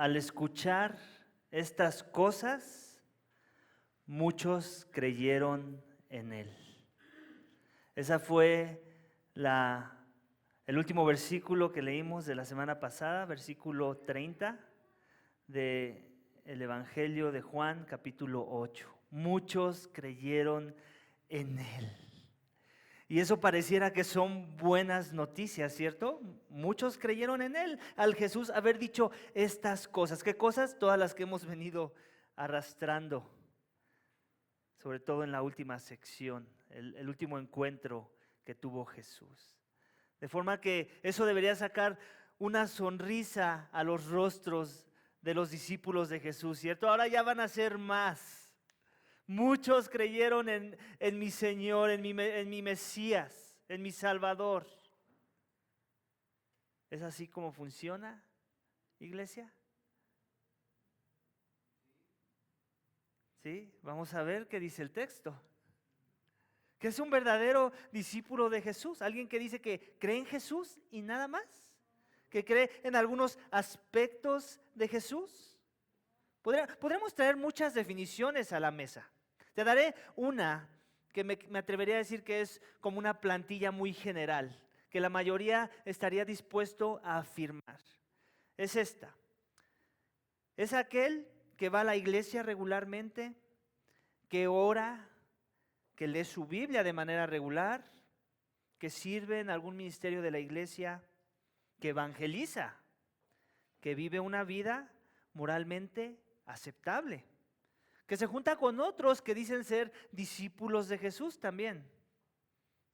al escuchar estas cosas, muchos creyeron en él. Esa fue el último versículo que leímos de la semana pasada, versículo 30 del Evangelio de Juan, capítulo 8. Muchos creyeron en él. Y eso pareciera que son buenas noticias, ¿cierto? Muchos creyeron en él, al Jesús haber dicho estas cosas. ¿Qué cosas? Todas las que hemos venido arrastrando, sobre todo en la última sección, el último encuentro que tuvo Jesús. De forma que eso debería sacar una sonrisa a los rostros de los discípulos de Jesús, ¿cierto? Ahora ya van a ser más. Muchos creyeron en mi Señor, en mi Mesías, en mi Salvador. ¿Es así como funciona, iglesia? ¿Sí? Vamos a ver qué dice el texto. ¿Qué es un verdadero discípulo de Jesús? Alguien que dice que cree en Jesús y nada más. Que cree en algunos aspectos de Jesús. Podríamos traer muchas definiciones a la mesa. Te daré una que me atrevería a decir que es como una plantilla muy general, que la mayoría estaría dispuesto a afirmar. Es esta. Es aquel que va a la iglesia regularmente, que ora, que lee su Biblia de manera regular, que sirve en algún ministerio de la iglesia, que evangeliza, que vive una vida moralmente aceptable, que se junta con otros que dicen ser discípulos de Jesús también,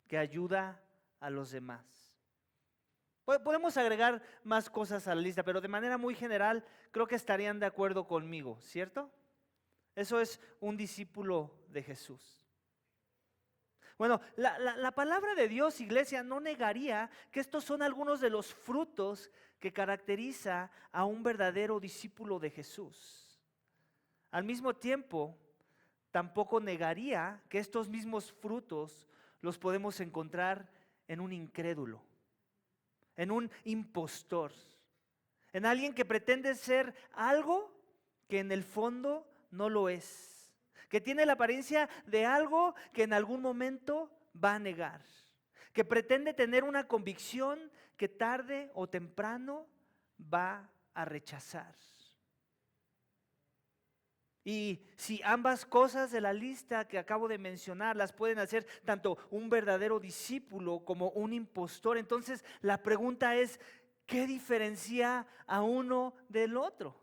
que ayuda a los demás. Podemos agregar más cosas a la lista, pero de manera muy general creo que estarían de acuerdo conmigo, ¿cierto? Eso es un discípulo de Jesús. Bueno, la palabra de Dios, iglesia, no negaría que estos son algunos de los frutos que caracteriza a un verdadero discípulo de Jesús. Al mismo tiempo, tampoco negaría que estos mismos frutos los podemos encontrar en un incrédulo, en un impostor, en alguien que pretende ser algo que en el fondo no lo es, que tiene la apariencia de algo que en algún momento va a negar, que pretende tener una convicción que tarde o temprano va a rechazar. Y si ambas cosas de la lista que acabo de mencionar las pueden hacer tanto un verdadero discípulo como un impostor, entonces la pregunta es, ¿qué diferencia a uno del otro?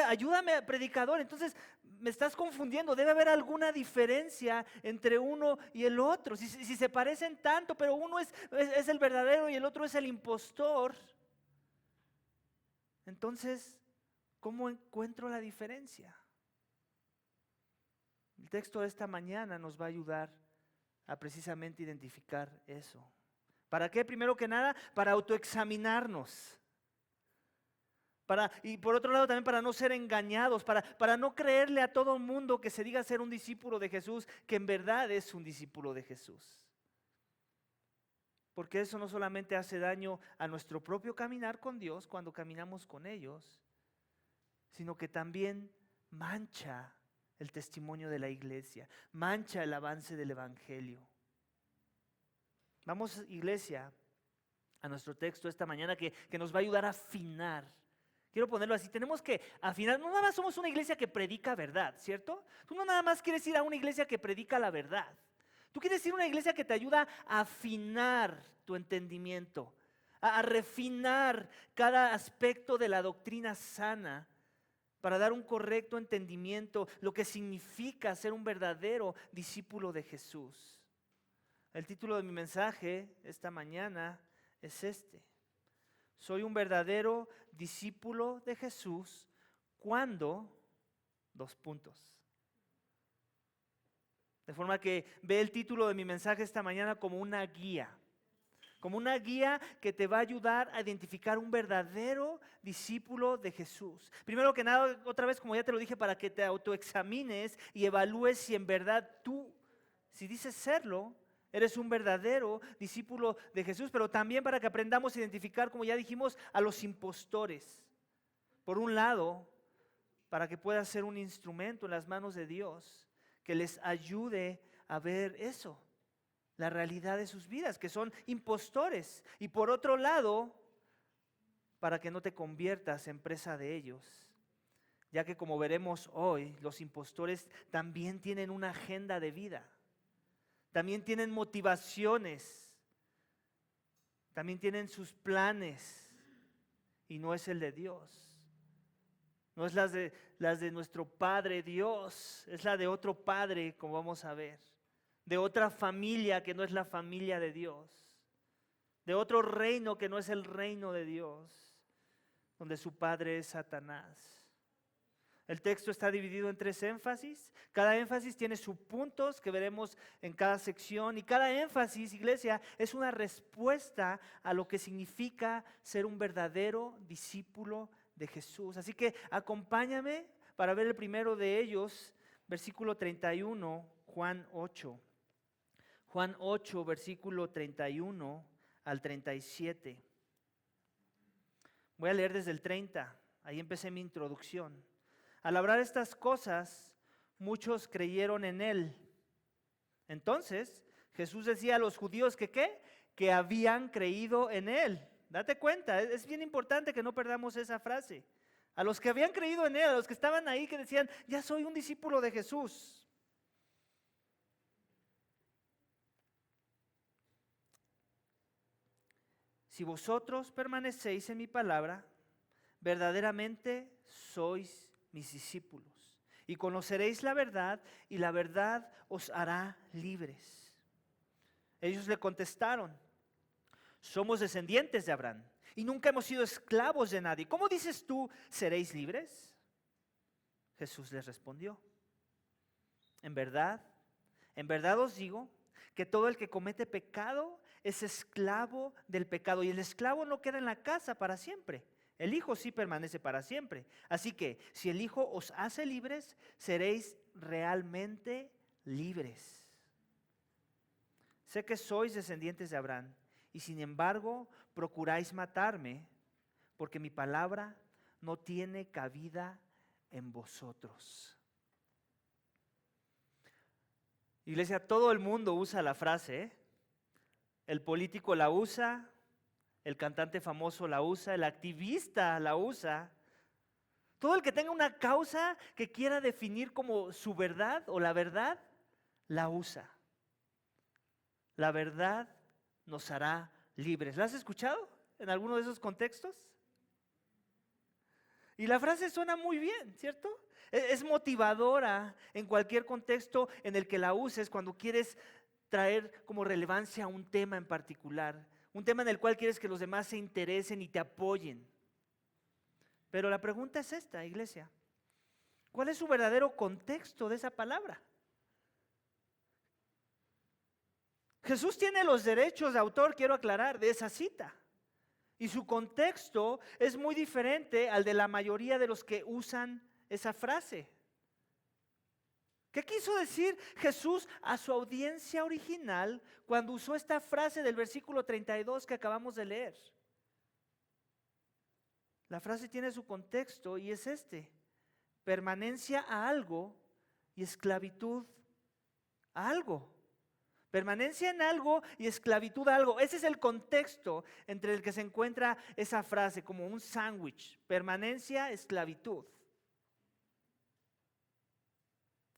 Ayúdame, predicador, entonces me estás confundiendo, debe haber alguna diferencia entre uno y el otro. Si se parecen tanto, pero uno es el verdadero y el otro es el impostor, entonces, ¿cómo encuentro la diferencia? El texto de esta mañana nos va a ayudar a precisamente identificar eso. ¿Para qué? Primero que nada, para autoexaminarnos. Y por otro lado también para no ser engañados, para no creerle a todo mundo que se diga ser un discípulo de Jesús, que en verdad es un discípulo de Jesús. Porque eso no solamente hace daño a nuestro propio caminar con Dios cuando caminamos con ellos, sino que también mancha el testimonio de la iglesia, mancha el avance del evangelio. Vamos, iglesia, a nuestro texto esta mañana que nos va a ayudar a afinar. Quiero ponerlo así, tenemos que afinar, no nada más somos una iglesia que predica verdad, ¿cierto? Tú no nada más quieres ir a una iglesia que predica la verdad. Tú quieres ir a una iglesia que te ayuda a afinar tu entendimiento, a refinar cada aspecto de la doctrina sana, para dar un correcto entendimiento, lo que significa ser un verdadero discípulo de Jesús. El título de mi mensaje esta mañana es este: soy un verdadero discípulo de Jesús cuando, De forma que ve el título de mi mensaje esta mañana como una guía. Como una guía que te va a ayudar a identificar un verdadero discípulo de Jesús. Primero que nada, otra vez como ya te lo dije, para que te autoexamines y evalúes si en verdad tú, si dices serlo, eres un verdadero discípulo de Jesús, pero también para que aprendamos a identificar, como ya dijimos, a los impostores. Por un lado, para que pueda ser un instrumento en las manos de Dios que les ayude a ver eso, la realidad de sus vidas, que son impostores. Y por otro lado, para que no te conviertas en presa de ellos, ya que como veremos hoy, los impostores también tienen una agenda de vida, también tienen motivaciones, también tienen sus planes, y no es el de Dios. No es las de nuestro Padre Dios, es la de otro padre, como vamos a ver, de otra familia que no es la familia de Dios, de otro reino que no es el reino de Dios, donde su padre es Satanás. El texto está dividido en 3 énfasis. Cada énfasis tiene sus puntos que veremos en cada sección, y cada énfasis, iglesia, es una respuesta a lo que significa ser un verdadero discípulo de Jesús. Así que acompáñame para ver el primero de ellos, versículo 31, Juan 8. Juan 8, versículo 31 al 37. Voy a leer desde el 30, ahí empecé mi introducción. Al hablar estas cosas, muchos creyeron en él. Entonces, Jesús decía a los judíos que ¿qué? Que habían creído en él. Date cuenta, es bien importante que no perdamos esa frase. A los que habían creído en él, a los que estaban ahí, que decían, ya soy un discípulo de Jesús. Si vosotros permanecéis en mi palabra, verdaderamente sois mis discípulos, y conoceréis la verdad, y la verdad os hará libres. Ellos le contestaron, somos descendientes de Abraham, y nunca hemos sido esclavos de nadie. ¿Cómo dices tú, seréis libres? Jesús les respondió, en verdad os digo, que todo el que comete pecado es esclavo del pecado, y el esclavo no queda en la casa para siempre. El Hijo sí permanece para siempre. Así que si el Hijo os hace libres, seréis realmente libres. Sé que sois descendientes de Abraham, y sin embargo procuráis matarme, porque mi palabra no tiene cabida en vosotros. Iglesia, todo el mundo usa la frase, ¿eh? El político la usa, el cantante famoso la usa, el activista la usa. Todo el que tenga una causa que quiera definir como su verdad o la verdad, la usa. La verdad nos hará libres. ¿La has escuchado en alguno de esos contextos? Y la frase suena muy bien, ¿cierto? Es motivadora en cualquier contexto en el que la uses, cuando quieres traer como relevancia a un tema en particular, un tema en el cual quieres que los demás se interesen y te apoyen. Pero la pregunta es esta, iglesia: ¿cuál es su verdadero contexto de esa palabra? Jesús tiene los derechos de autor, quiero aclarar, de esa cita. Y su contexto es muy diferente al de la mayoría de los que usan esa frase. ¿Qué quiso decir Jesús a su audiencia original cuando usó esta frase del versículo 32 que acabamos de leer? La frase tiene su contexto y es este: permanencia a algo y esclavitud a algo. Permanencia en algo y esclavitud a algo. Ese es el contexto entre el que se encuentra esa frase, como un sándwich: permanencia, esclavitud.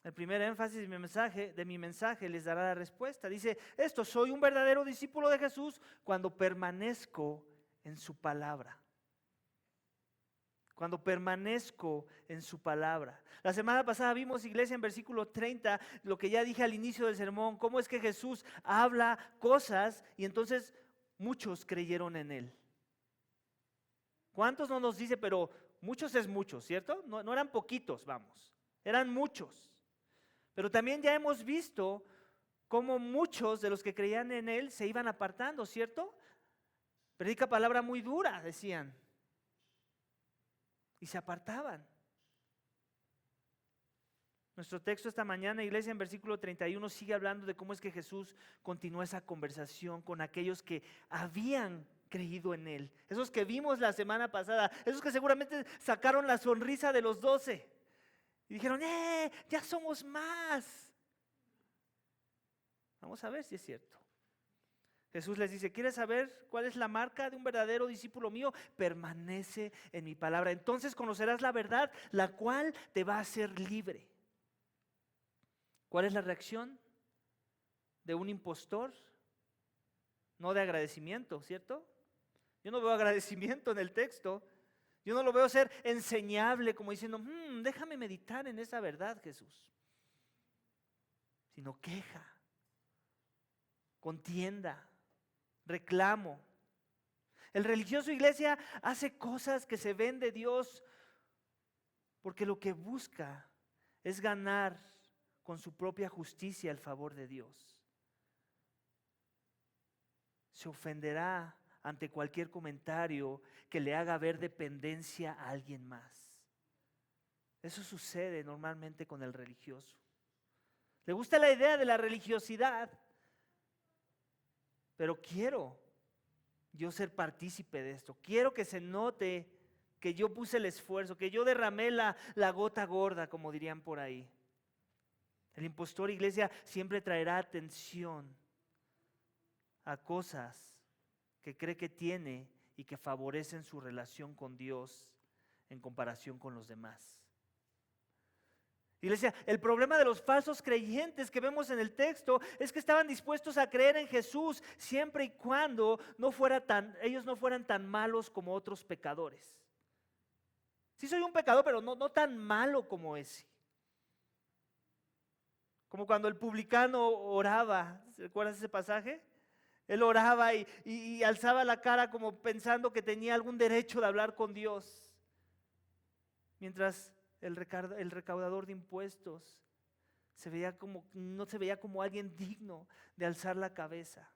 El primer énfasis de mi mensaje les dará la respuesta. Dice esto: soy un verdadero discípulo de Jesús cuando permanezco en su palabra. Cuando permanezco en su palabra. La semana pasada vimos, iglesia, en versículo 30, lo que ya dije al inicio del sermón, cómo es que Jesús habla cosas y entonces muchos creyeron en él. ¿Cuántos no nos dice? Pero muchos es muchos, ¿cierto? No eran poquitos, vamos, eran muchos. Pero también ya hemos visto cómo muchos de los que creían en él se iban apartando, ¿cierto? Predica palabra muy dura, decían. Y se apartaban. Nuestro texto esta mañana, iglesia, en versículo 31 sigue hablando de cómo es que Jesús continuó esa conversación con aquellos que habían creído en Él. Esos que vimos la semana pasada, esos que seguramente sacaron la sonrisa de los 12 y dijeron, ya somos más. Vamos a ver si es cierto. Jesús les dice, ¿quieres saber cuál es la marca de un verdadero discípulo mío? Permanece en mi palabra. Entonces conocerás la verdad, la cual te va a hacer libre. ¿Cuál es la reacción de un impostor? No de agradecimiento, ¿cierto? Yo no veo agradecimiento en el texto. Yo no lo veo ser enseñable como diciendo, déjame meditar en esa verdad, Jesús. Sino queja, contienda, reclamo. El religioso, iglesia, hace cosas que se ven de Dios porque lo que busca es ganar con su propia justicia el favor de Dios. Se ofenderá ante cualquier comentario que le haga ver dependencia a alguien más. Eso sucede normalmente con el religioso. Le gusta la idea de la religiosidad, pero quiero yo ser partícipe de esto. Quiero que se note que yo puse el esfuerzo, que yo derramé la gota gorda, como dirían por ahí. El impostor, iglesia, siempre traerá atención a cosas que cree que tiene y que favorecen su relación con Dios en comparación con los demás. Iglesia, el problema de los falsos creyentes que vemos en el texto es que estaban dispuestos a creer en Jesús siempre y cuando ellos no fueran tan malos como otros pecadores. Sí soy un pecador, pero no tan malo como ese. Como cuando el publicano oraba, ¿se acuerdan de ese pasaje? Él oraba y alzaba la cara como pensando que tenía algún derecho de hablar con Dios. Mientras el recaudador de impuestos no se veía como alguien digno de alzar la cabeza.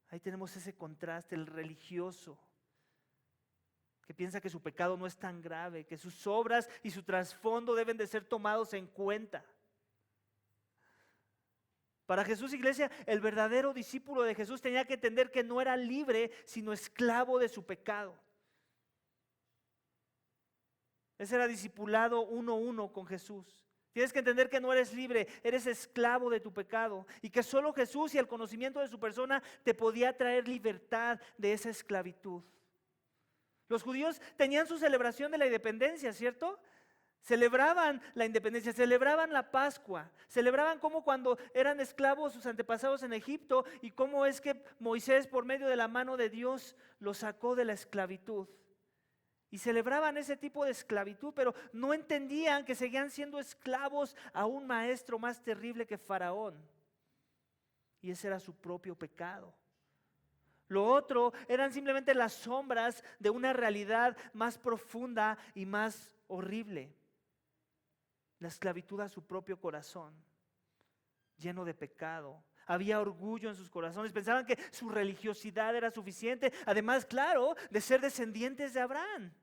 Ahí tenemos ese contraste, el religioso, que piensa que su pecado no es tan grave, que sus obras y su trasfondo deben de ser tomados en cuenta. Para Jesús, iglesia, el verdadero discípulo de Jesús tenía que entender que no era libre, sino esclavo de su pecado. Ese era discipulado 1-1 con Jesús. Tienes que entender que no eres libre, eres esclavo de tu pecado y que solo Jesús y el conocimiento de su persona te podía traer libertad de esa esclavitud. Los judíos tenían su celebración de la independencia, ¿cierto? Celebraban la independencia, celebraban la Pascua, celebraban cómo cuando eran esclavos sus antepasados en Egipto y cómo es que Moisés por medio de la mano de Dios los sacó de la esclavitud. Y celebraban ese tipo de esclavitud, pero no entendían que seguían siendo esclavos a un maestro más terrible que Faraón. Y ese era su propio pecado. Lo otro eran simplemente las sombras de una realidad más profunda y más horrible. La esclavitud a su propio corazón, lleno de pecado. Había orgullo en sus corazones, pensaban que su religiosidad era suficiente, además, claro, de ser descendientes de Abraham.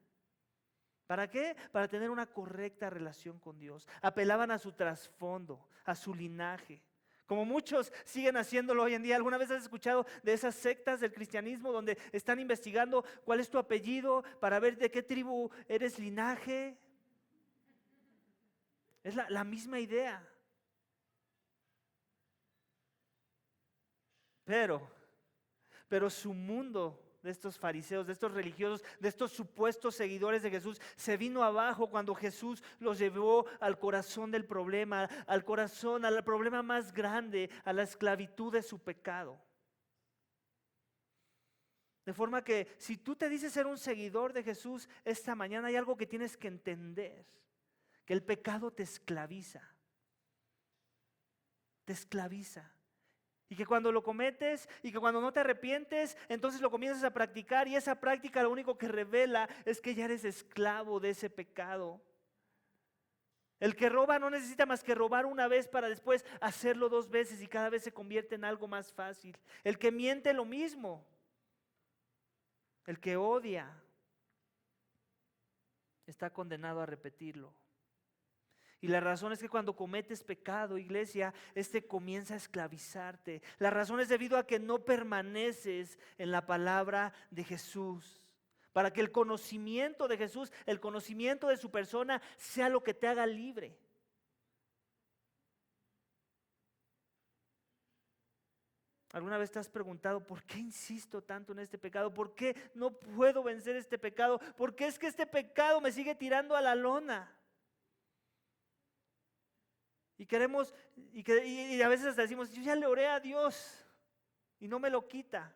¿Para qué? Para tener una correcta relación con Dios. Apelaban a su trasfondo, a su linaje. Como muchos siguen haciéndolo hoy en día. ¿Alguna vez has escuchado de esas sectas del cristianismo donde están investigando cuál es tu apellido para ver de qué tribu eres linaje? Es la misma idea. Pero su mundo de estos fariseos, de estos religiosos, de estos supuestos seguidores de Jesús, se vino abajo cuando Jesús los llevó al corazón del problema, al problema más grande, a la esclavitud de su pecado. De forma que si tú te dices ser un seguidor de Jesús, esta mañana hay algo que tienes que entender, que el pecado te esclaviza. Te esclaviza. Y que cuando lo cometes y que cuando no te arrepientes, entonces lo comienzas a practicar y esa práctica lo único que revela es que ya eres esclavo de ese pecado. El que roba no necesita más que robar una vez para después hacerlo 2 veces y cada vez se convierte en algo más fácil. El que miente lo mismo. El que odia está condenado a repetirlo. Y la razón es que cuando cometes pecado, iglesia, comienza a esclavizarte. La razón es debido a que no permaneces en la palabra de Jesús. Para que el conocimiento de Jesús, el conocimiento de su persona, sea lo que te haga libre. ¿Alguna vez te has preguntado por qué insisto tanto en este pecado? ¿Por qué no puedo vencer este pecado? ¿Por qué es que este pecado me sigue tirando a la lona? Y queremos, y a veces hasta decimos, yo ya le oré a Dios y no me lo quita.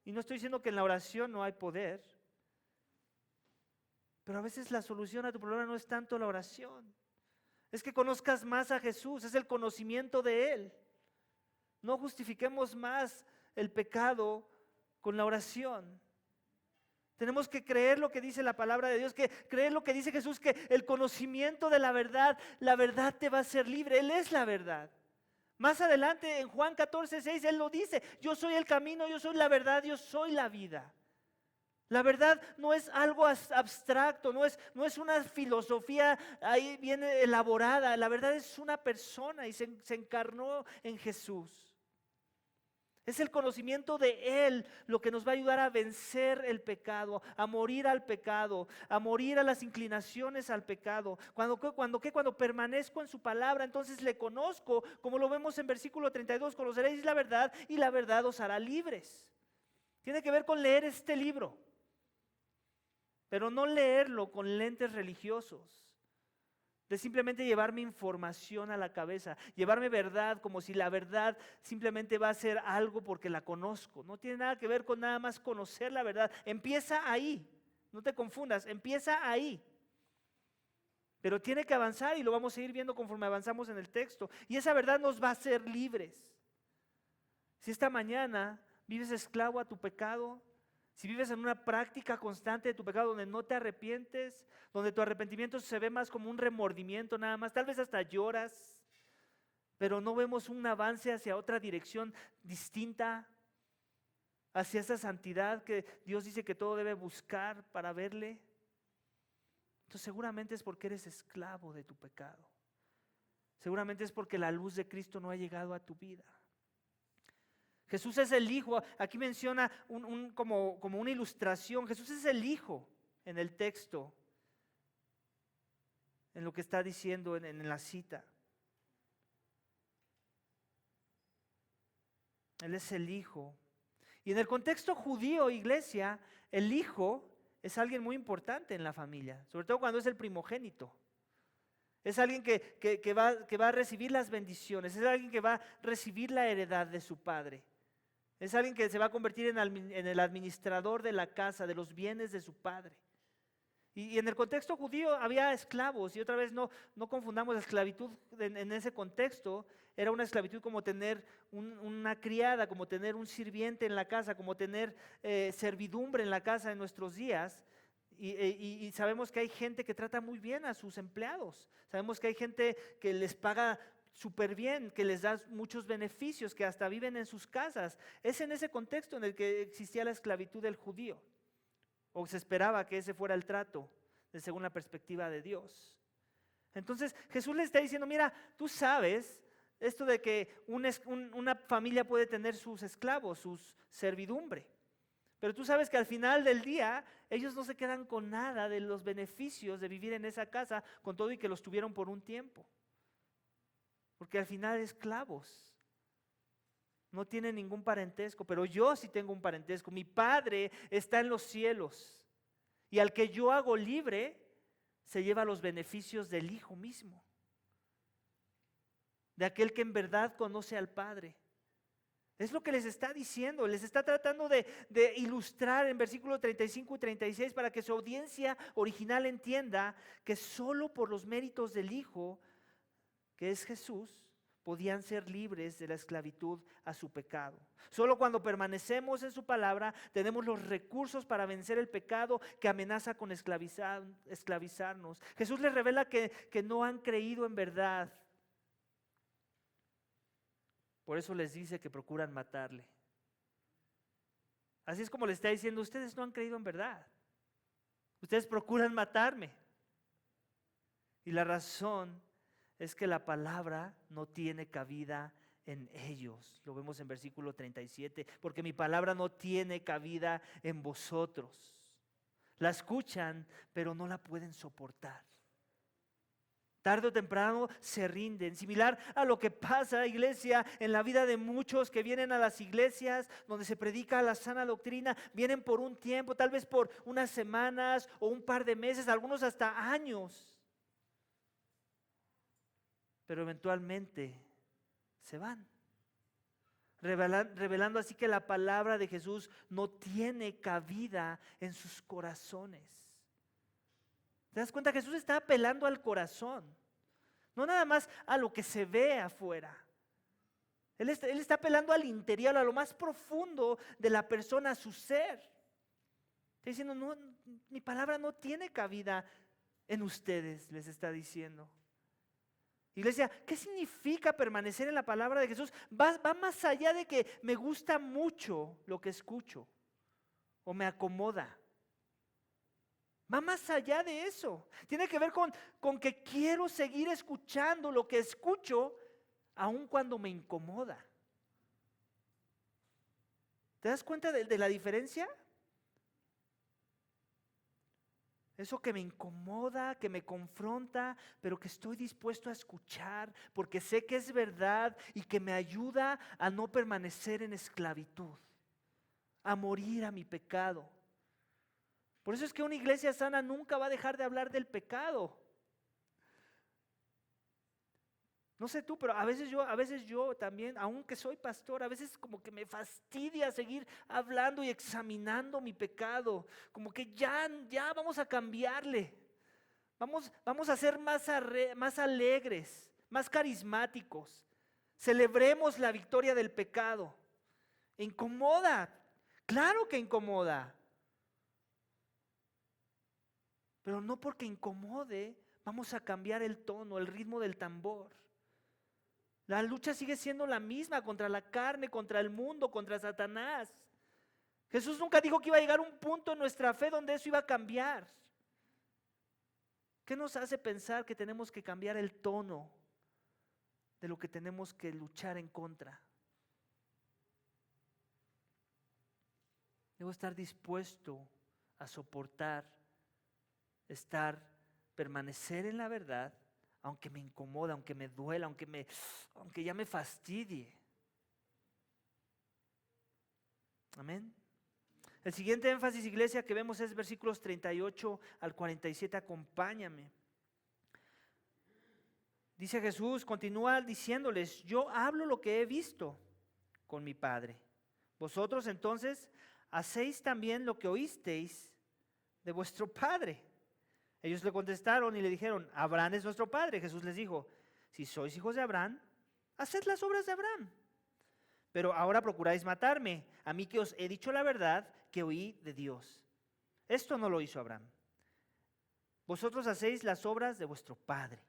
Y no estoy diciendo que en la oración no hay poder, pero a veces la solución a tu problema no es tanto la oración. Es que conozcas más a Jesús, es el conocimiento de Él. No justifiquemos más el pecado con la oración. Tenemos que creer lo que dice la palabra de Dios, que creer lo que dice Jesús, que el conocimiento de la verdad te va a hacer libre. Él es la verdad. Más adelante en Juan 14:6 Él lo dice, yo soy el camino, yo soy la verdad, yo soy la vida. La verdad no es algo abstracto, no es una filosofía ahí bien elaborada. La verdad es una persona y se encarnó en Jesús. Es el conocimiento de Él lo que nos va a ayudar a vencer el pecado, a morir al pecado, a morir a las inclinaciones al pecado. Cuando permanezco en su palabra, entonces le conozco, como lo vemos en versículo 32, conoceréis la verdad y la verdad os hará libres. Tiene que ver con leer este libro, pero no leerlo con lentes religiosos. De simplemente llevarme información a la cabeza, llevarme verdad como si la verdad simplemente va a ser algo porque la conozco. No tiene nada que ver con nada más conocer la verdad. Empieza ahí, no te confundas, empieza ahí. Pero tiene que avanzar y lo vamos a ir viendo conforme avanzamos en el texto. Y esa verdad nos va a hacer libres. Si esta mañana vives esclavo a tu pecado, si vives en una práctica constante de tu pecado donde no te arrepientes, donde tu arrepentimiento se ve más como un remordimiento nada más, tal vez hasta lloras, pero no vemos un avance hacia otra dirección distinta, hacia esa santidad que Dios dice que todo debe buscar para verle, entonces seguramente es porque eres esclavo de tu pecado. Seguramente es porque la luz de Cristo no ha llegado a tu vida. Jesús es el Hijo, aquí menciona como una ilustración, Jesús es el Hijo en el texto, en lo que está diciendo en la cita. Él es el Hijo. Y en el contexto judío, iglesia, el Hijo es alguien muy importante en la familia, sobre todo cuando es el primogénito. Es alguien que va a recibir las bendiciones, es alguien que va a recibir la heredad de su padre. Es alguien que se va a convertir en el administrador de la casa, de los bienes de su padre. Y en el contexto judío había esclavos, y otra vez no confundamos la esclavitud en ese contexto. Era una esclavitud como tener una criada, como tener un sirviente en la casa, como tener servidumbre en la casa en nuestros días. Y sabemos que hay gente que trata muy bien a sus empleados. Sabemos que hay gente que les paga súper bien, que les da muchos beneficios, que hasta viven en sus casas. Es en ese contexto en el que existía la esclavitud del judío, o se esperaba que ese fuera el trato, según la perspectiva de Dios. Entonces Jesús le está diciendo, mira, tú sabes esto de que una familia puede tener sus esclavos, sus servidumbre, pero tú sabes que al final del día ellos no se quedan con nada de los beneficios de vivir en esa casa, con todo y que los tuvieron por un tiempo. Porque al final esclavos no tienen ningún parentesco, pero yo sí tengo un parentesco. Mi Padre está en los cielos y al que yo hago libre se lleva los beneficios del Hijo mismo, de aquel que en verdad conoce al Padre. Es lo que les está diciendo, les está tratando de ilustrar en versículos 35 y 36 para que su audiencia original entienda que solo por los méritos del Hijo, que es Jesús, podían ser libres de la esclavitud a su pecado. Solo cuando permanecemos en su palabra tenemos los recursos para vencer el pecado que amenaza con esclavizarnos. Jesús les revela que no han creído en verdad. Por eso les dice que procuran matarle. Así es como le está diciendo, ustedes no han creído en verdad. Ustedes procuran matarme. Y la razón es que la palabra no tiene cabida en ellos. Lo vemos en versículo 37. Porque mi palabra no tiene cabida en vosotros. La escuchan, pero no la pueden soportar. Tarde o temprano se rinden. Similar a lo que pasa, iglesia, en la vida de muchos que vienen a las iglesias donde se predica la sana doctrina. Vienen por un tiempo, tal vez por unas semanas o un par de meses, algunos hasta años. Pero eventualmente se van. Revelando así que la palabra de Jesús no tiene cabida en sus corazones. ¿Te das cuenta? Jesús está apelando al corazón, no nada más a lo que se ve afuera. Él está apelando al interior, a lo más profundo de la persona, a su ser. Está diciendo, no, mi palabra no tiene cabida en ustedes, les está diciendo. Iglesia, ¿qué significa permanecer en la palabra de Jesús? Va más allá de que me gusta mucho lo que escucho o me acomoda. Va más allá de eso. Tiene que ver con que quiero seguir escuchando lo que escucho, aun cuando me incomoda. ¿Te das cuenta de la diferencia? Eso que me incomoda, que me confronta, pero que estoy dispuesto a escuchar porque sé que es verdad y que me ayuda a no permanecer en esclavitud, a morir a mi pecado. Por eso es que una iglesia sana nunca va a dejar de hablar del pecado. No sé tú, pero a veces yo también, aunque soy pastor, a veces como que me fastidia seguir hablando y examinando mi pecado. Como que ya vamos a cambiarle. Vamos a ser más alegres, más carismáticos. Celebremos la victoria del pecado. Incomoda, claro que incomoda. Pero no porque incomode, vamos a cambiar el tono, el ritmo del tambor. La lucha sigue siendo la misma contra la carne, contra el mundo, contra Satanás. Jesús nunca dijo que iba a llegar un punto en nuestra fe donde eso iba a cambiar. ¿Qué nos hace pensar que tenemos que cambiar el tono de lo que tenemos que luchar en contra? Debo estar dispuesto a soportar, permanecer en la verdad, aunque me incomoda, aunque me duela, aunque ya me fastidie. Amén. El siguiente énfasis, iglesia, que vemos es versículos 38 al 47. Acompáñame. Dice Jesús, continúa diciéndoles: yo hablo lo que he visto con mi Padre. Vosotros entonces hacéis también lo que oísteis de vuestro padre. Ellos le contestaron y le dijeron: Abraham es nuestro padre. Jesús les dijo: si sois hijos de Abraham, haced las obras de Abraham. Pero ahora procuráis matarme, a mí que os he dicho la verdad que oí de Dios. Esto no lo hizo Abraham. Vosotros hacéis las obras de vuestro padre.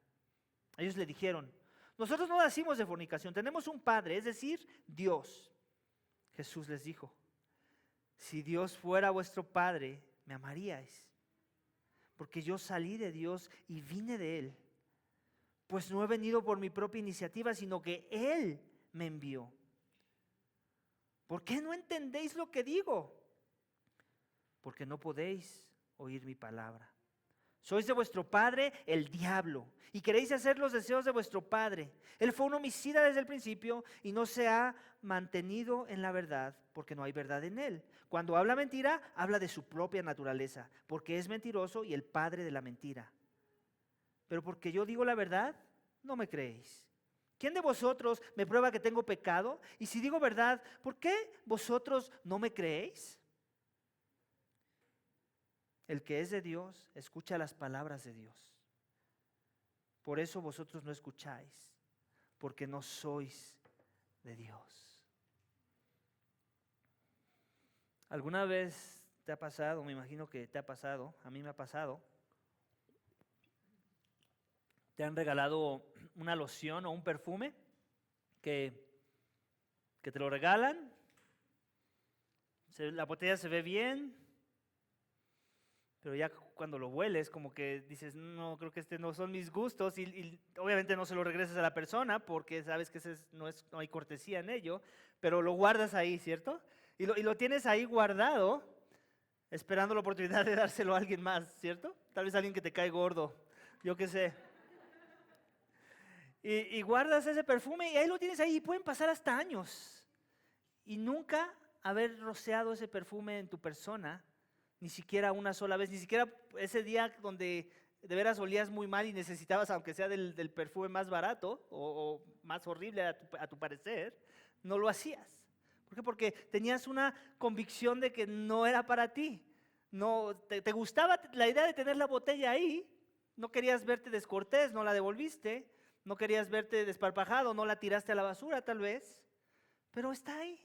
Ellos le dijeron: nosotros no nacimos de fornicación, tenemos un padre, es decir, Dios. Jesús les dijo: si Dios fuera vuestro padre, me amaríais, porque yo salí de Dios y vine de Él. Pues no he venido por mi propia iniciativa, sino que Él me envió. ¿Por qué no entendéis lo que digo? Porque no podéis oír mi palabra. Sois de vuestro padre el diablo, y queréis hacer los deseos de vuestro padre. Él fue un homicida desde el principio y no se ha mantenido en la verdad, porque no hay verdad en él. Cuando habla mentira, habla de su propia naturaleza, porque es mentiroso y el padre de la mentira. Pero porque yo digo la verdad, no me creéis. ¿Quién de vosotros me prueba que tengo pecado? Y si digo verdad, ¿por qué vosotros no me creéis? El que es de Dios, escucha las palabras de Dios. Por eso vosotros no escucháis, porque no sois de Dios. ¿Alguna vez te ha pasado? Me imagino que te ha pasado, a mí me ha pasado. ¿Te han regalado una loción o un perfume que te lo regalan? La botella se ve bien, Pero ya cuando lo hueles, como que dices, no, creo que no son mis gustos, y obviamente no se lo regresas a la persona porque sabes que no hay cortesía en ello, pero lo guardas ahí, ¿cierto? Y lo tienes ahí guardado, esperando la oportunidad de dárselo a alguien más, ¿cierto? Tal vez a alguien que te cae gordo, yo qué sé. Y guardas ese perfume y ahí lo tienes ahí, y pueden pasar hasta años, y nunca haber rociado ese perfume en tu persona, ni siquiera una sola vez, ni siquiera ese día donde de veras olías muy mal y necesitabas, aunque sea del perfume más barato o más horrible a tu parecer, no lo hacías. ¿Por qué? Porque tenías una convicción de que no era para ti. No, te gustaba la idea de tener la botella ahí, no querías verte descortés, no la devolviste, no querías verte desparpajado, no la tiraste a la basura tal vez, pero está ahí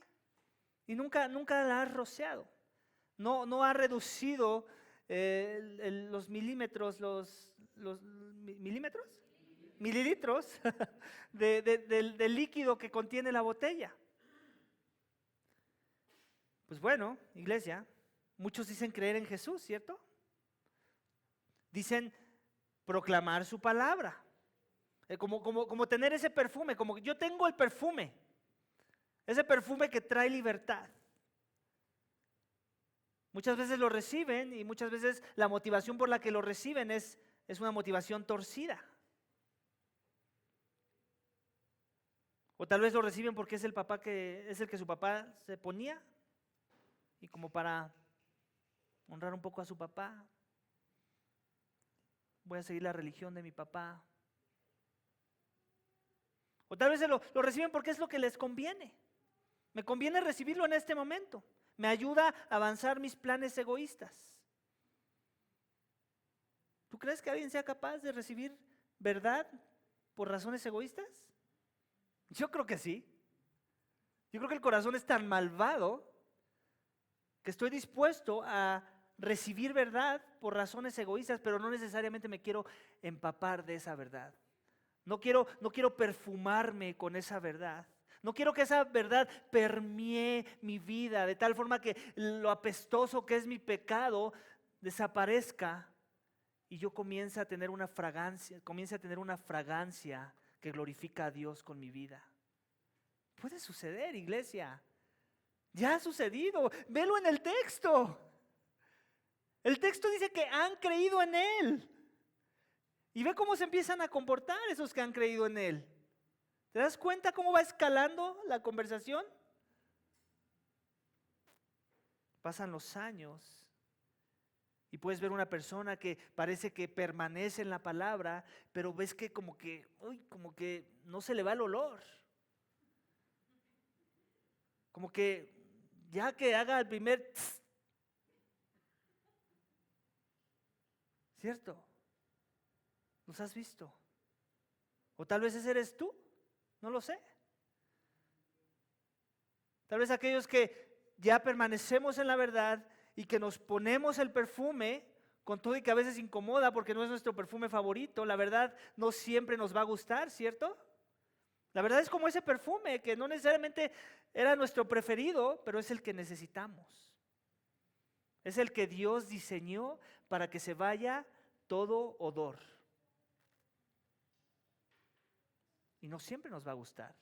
y nunca la has rociado. No ha reducido los milímetros, ¿milímetros? Mililitros del líquido que contiene la botella. Pues bueno, iglesia, muchos dicen creer en Jesús, ¿cierto? Dicen proclamar su palabra. Como tener ese perfume, como que yo tengo el perfume, ese perfume que trae libertad. Muchas veces lo reciben y muchas veces la motivación por la que lo reciben es una motivación torcida. O tal vez lo reciben porque es el que su papá se ponía, y como para honrar un poco a su papá, voy a seguir la religión de mi papá. O tal vez lo reciben porque es lo que les conviene. Me conviene recibirlo en este momento. Me ayuda a avanzar mis planes egoístas. ¿Tú crees que alguien sea capaz de recibir verdad por razones egoístas? Yo creo que sí. Yo creo que el corazón es tan malvado que estoy dispuesto a recibir verdad por razones egoístas, pero no necesariamente me quiero empapar de esa verdad. No quiero perfumarme con esa verdad. No quiero que esa verdad permee mi vida de tal forma que lo apestoso que es mi pecado desaparezca y yo comience a tener una fragancia que glorifica a Dios con mi vida. Puede suceder, iglesia. Ya ha sucedido. Velo en el texto. El texto dice que han creído en Él. Y ve cómo se empiezan a comportar esos que han creído en Él. ¿Te das cuenta cómo va escalando la conversación? Pasan los años y puedes ver una persona que parece que permanece en la palabra, pero ves que como que no se le va el olor. Como que ya que haga el primer tss, ¿cierto? ¿Los has visto? O tal vez ese eres tú, no lo sé. Tal vez aquellos que ya permanecemos en la verdad y que nos ponemos el perfume, con todo y que a veces incomoda porque no es nuestro perfume favorito, la verdad no siempre nos va a gustar, ¿cierto? La verdad es como ese perfume que no necesariamente era nuestro preferido, pero es el que necesitamos. Es el que Dios diseñó para que se vaya todo odor. Y no siempre nos va a gustar.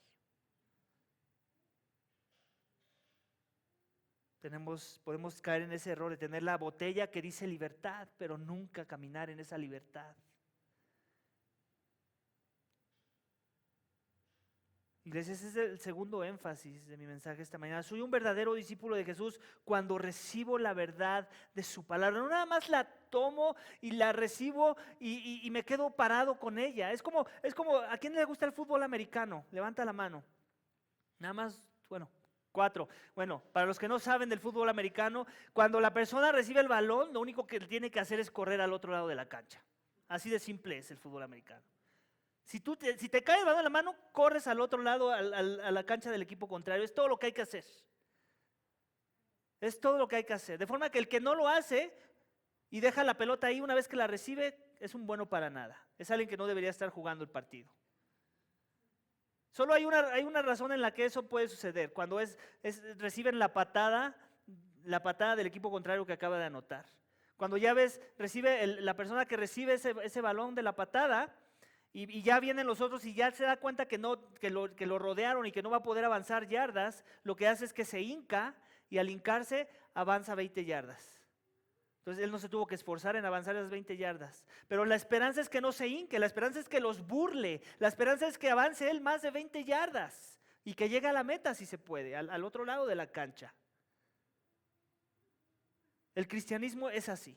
Podemos caer en ese error de tener la botella que dice libertad, pero nunca caminar en esa libertad. Iglesia, ese es el segundo énfasis de mi mensaje esta mañana. Soy un verdadero discípulo de Jesús cuando recibo la verdad de su palabra. No nada más la tomo y la recibo y me quedo parado con ella. Es como, ¿a quién le gusta el fútbol americano? Levanta la mano. Nada más, 4. Bueno, para los que no saben del fútbol americano, cuando la persona recibe el balón, lo único que tiene que hacer es correr al otro lado de la cancha. Así de simple es el fútbol americano. Si te cae el balón en la mano, corres al otro lado, a la cancha del equipo contrario. Es todo lo que hay que hacer. Es todo lo que hay que hacer. De forma que el que no lo hace y deja la pelota ahí una vez que la recibe, es un bueno para nada. Es alguien que no debería estar jugando el partido. Solo hay una razón en la que eso puede suceder, cuando reciben la patada del equipo contrario que acaba de anotar. Cuando ya ves, la persona que recibe ese balón de la patada y ya vienen los otros y ya se da cuenta que lo rodearon y que no va a poder avanzar yardas, lo que hace es que se hinca y al hincarse avanza 20 yardas. Entonces él no se tuvo que esforzar en avanzar esas 20 yardas. Pero la esperanza es que no se hinque, la esperanza es que los burle, la esperanza es que avance él más de 20 yardas y que llegue a la meta si se puede, al otro lado de la cancha. El cristianismo es así.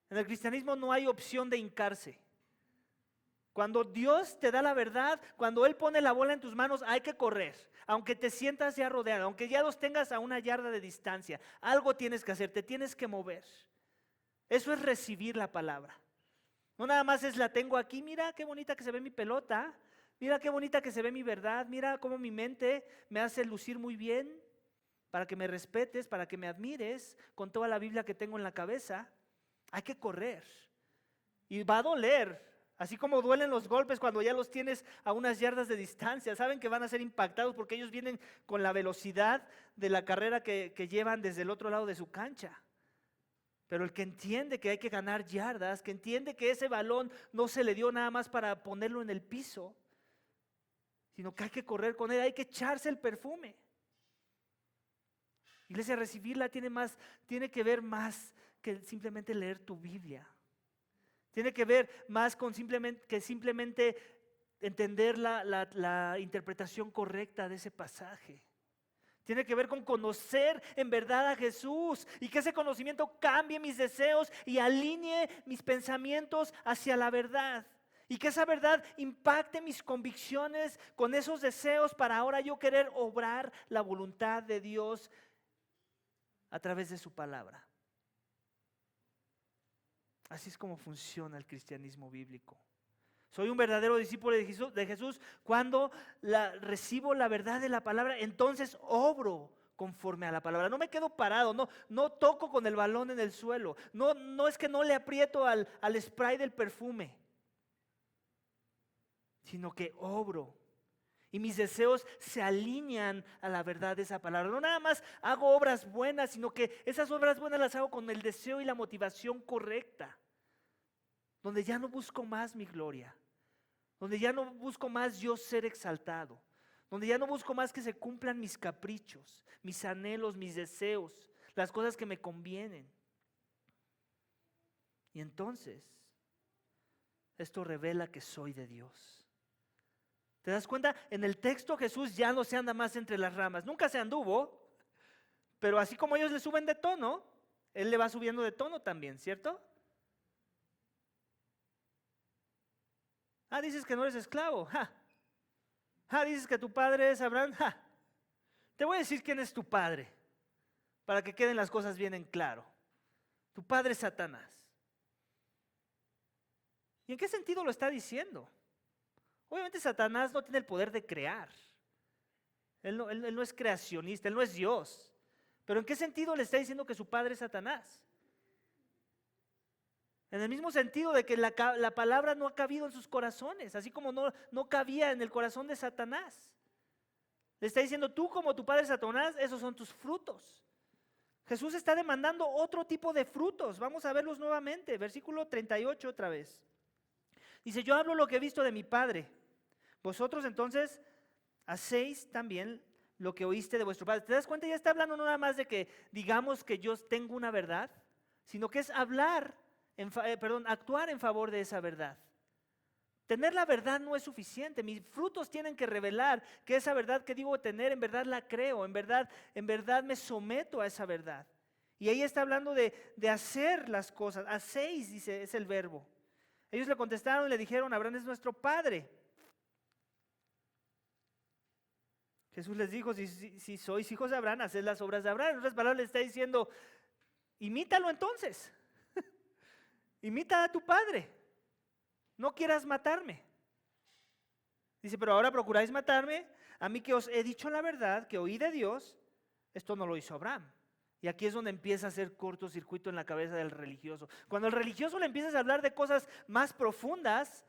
En el cristianismo no hay opción de hincarse. Cuando Dios te da la verdad, cuando Él pone la bola en tus manos, hay que correr. Aunque te sientas ya rodeado, aunque ya los tengas a una yarda de distancia, algo tienes que hacer, te tienes que mover. Eso es recibir la palabra. No nada más es la tengo aquí, mira qué bonita que se ve mi pelota, mira qué bonita que se ve mi verdad, mira cómo mi mente me hace lucir muy bien para que me respetes, para que me admires con toda la Biblia que tengo en la cabeza. Hay que correr y va a doler. Así como duelen los golpes cuando ya los tienes a unas yardas de distancia, saben que van a ser impactados porque ellos vienen con la velocidad de la carrera que llevan desde el otro lado de su cancha. Pero el que entiende que hay que ganar yardas, que entiende que ese balón no se le dio nada más para ponerlo en el piso, sino que hay que correr con él, hay que echarse el perfume. Iglesia, recibirla tiene que ver más que simplemente leer tu Biblia. Tiene que ver más con simplemente entender la interpretación correcta de ese pasaje. Tiene que ver con conocer en verdad a Jesús y que ese conocimiento cambie mis deseos y alinee mis pensamientos hacia la verdad. Y que esa verdad impacte mis convicciones con esos deseos para ahora yo querer obrar la voluntad de Dios a través de su palabra. Así es como funciona el cristianismo bíblico. Soy un verdadero discípulo de Jesús cuando recibo la verdad de la palabra, entonces obro conforme a la palabra. No me quedo parado, no toco con el balón en el suelo, no es que no le aprieto al spray del perfume, sino que obro. Y mis deseos se alinean a la verdad de esa palabra. No nada más hago obras buenas, sino que esas obras buenas las hago con el deseo y la motivación correcta. Donde ya no busco más mi gloria. Donde ya no busco más yo ser exaltado. Donde ya no busco más que se cumplan mis caprichos, mis anhelos, mis deseos, las cosas que me convienen. Y entonces, esto revela que soy de Dios. ¿Te das cuenta? En el texto Jesús ya no se anda más entre las ramas. Nunca se anduvo, pero así como ellos le suben de tono, Él le va subiendo de tono también, ¿cierto? Dices que no eres esclavo. Dices que tu padre es Abraham. Te voy a decir quién es tu padre, para que queden las cosas bien en claro. Tu padre es Satanás. ¿Y en qué sentido lo está diciendo? Obviamente Satanás no tiene el poder de crear. Él no es creacionista, él no es Dios. Pero ¿en qué sentido le está diciendo que su padre es Satanás? En el mismo sentido de que la palabra no ha cabido en sus corazones, así como no cabía en el corazón de Satanás. Le está diciendo, tú como tu padre Satanás, esos son tus frutos. Jesús está demandando otro tipo de frutos. Vamos a verlos nuevamente. Versículo 38 otra vez. Dice, yo hablo lo que he visto de mi padre. Vosotros entonces hacéis también lo que oíste de vuestro padre. ¿Te das cuenta? Ya está hablando no nada más de que digamos que yo tengo una verdad, sino que es actuar en favor de esa verdad. Tener la verdad no es suficiente. Mis frutos tienen que revelar que esa verdad que digo tener, en verdad la creo, en verdad me someto a esa verdad. Y ahí está hablando de hacer las cosas. Hacéis, dice, es el verbo. Ellos le contestaron y le dijeron, Abraham es nuestro padre. Jesús les dijo, si sois hijos de Abraham, haced las obras de Abraham. En otras palabras le está diciendo, imítalo entonces. Imita a tu padre. No quieras matarme. Dice, pero ahora procuráis matarme. A mí que os he dicho la verdad, que oí de Dios, esto no lo hizo Abraham. Y aquí es donde empieza a hacer cortocircuito en la cabeza del religioso. Cuando al religioso le empiezas a hablar de cosas más profundas,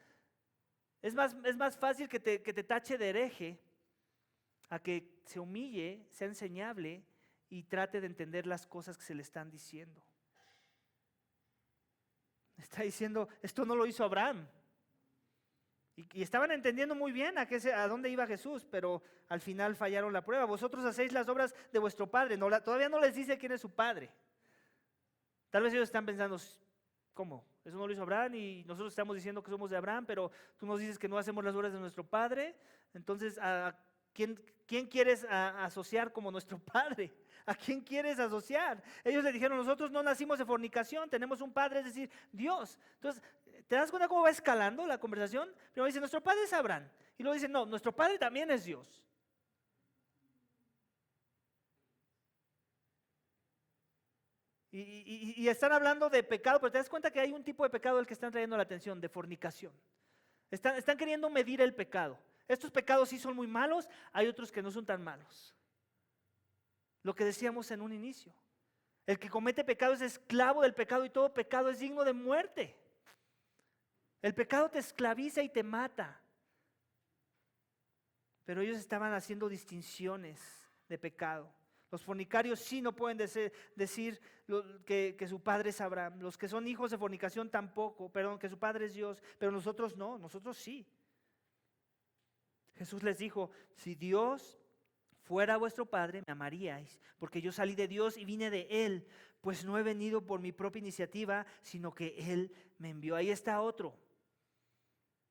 es más fácil que te tache de hereje, a que se humille, sea enseñable y trate de entender las cosas que se le están diciendo. Está diciendo, esto no lo hizo Abraham. Y estaban entendiendo muy bien a dónde iba Jesús, pero al final fallaron la prueba. Vosotros hacéis las obras de vuestro padre. Todavía no les dice quién es su padre. Tal vez ellos están pensando, ¿cómo? Eso no lo hizo Abraham y nosotros estamos diciendo que somos de Abraham, pero tú nos dices que no hacemos las obras de nuestro padre. Entonces, ¿a quién quieres asociar como nuestro padre? ¿A quién quieres asociar? Ellos le dijeron, nosotros no nacimos de fornicación, tenemos un padre, es decir, Dios. Entonces, ¿te das cuenta cómo va escalando la conversación? Primero dice, nuestro padre es Abraham. Y luego dice, no, nuestro padre también es Dios. Y están hablando de pecado, pero te das cuenta que hay un tipo de pecado al que están trayendo la atención, de fornicación. Están queriendo medir el pecado. Estos pecados sí son muy malos, hay otros que no son tan malos. Lo que decíamos en un inicio. El que comete pecado es esclavo del pecado y todo pecado es digno de muerte. El pecado te esclaviza y te mata. Pero ellos estaban haciendo distinciones de pecado. Los fornicarios sí no pueden decir que su padre es Abraham. Los que son hijos de fornicación tampoco, perdón, que su padre es Dios. Pero nosotros no, nosotros sí. Jesús les dijo, si Dios fuera vuestro padre, me amaríais, porque yo salí de Dios y vine de Él, pues no he venido por mi propia iniciativa, sino que Él me envió. Ahí está otro.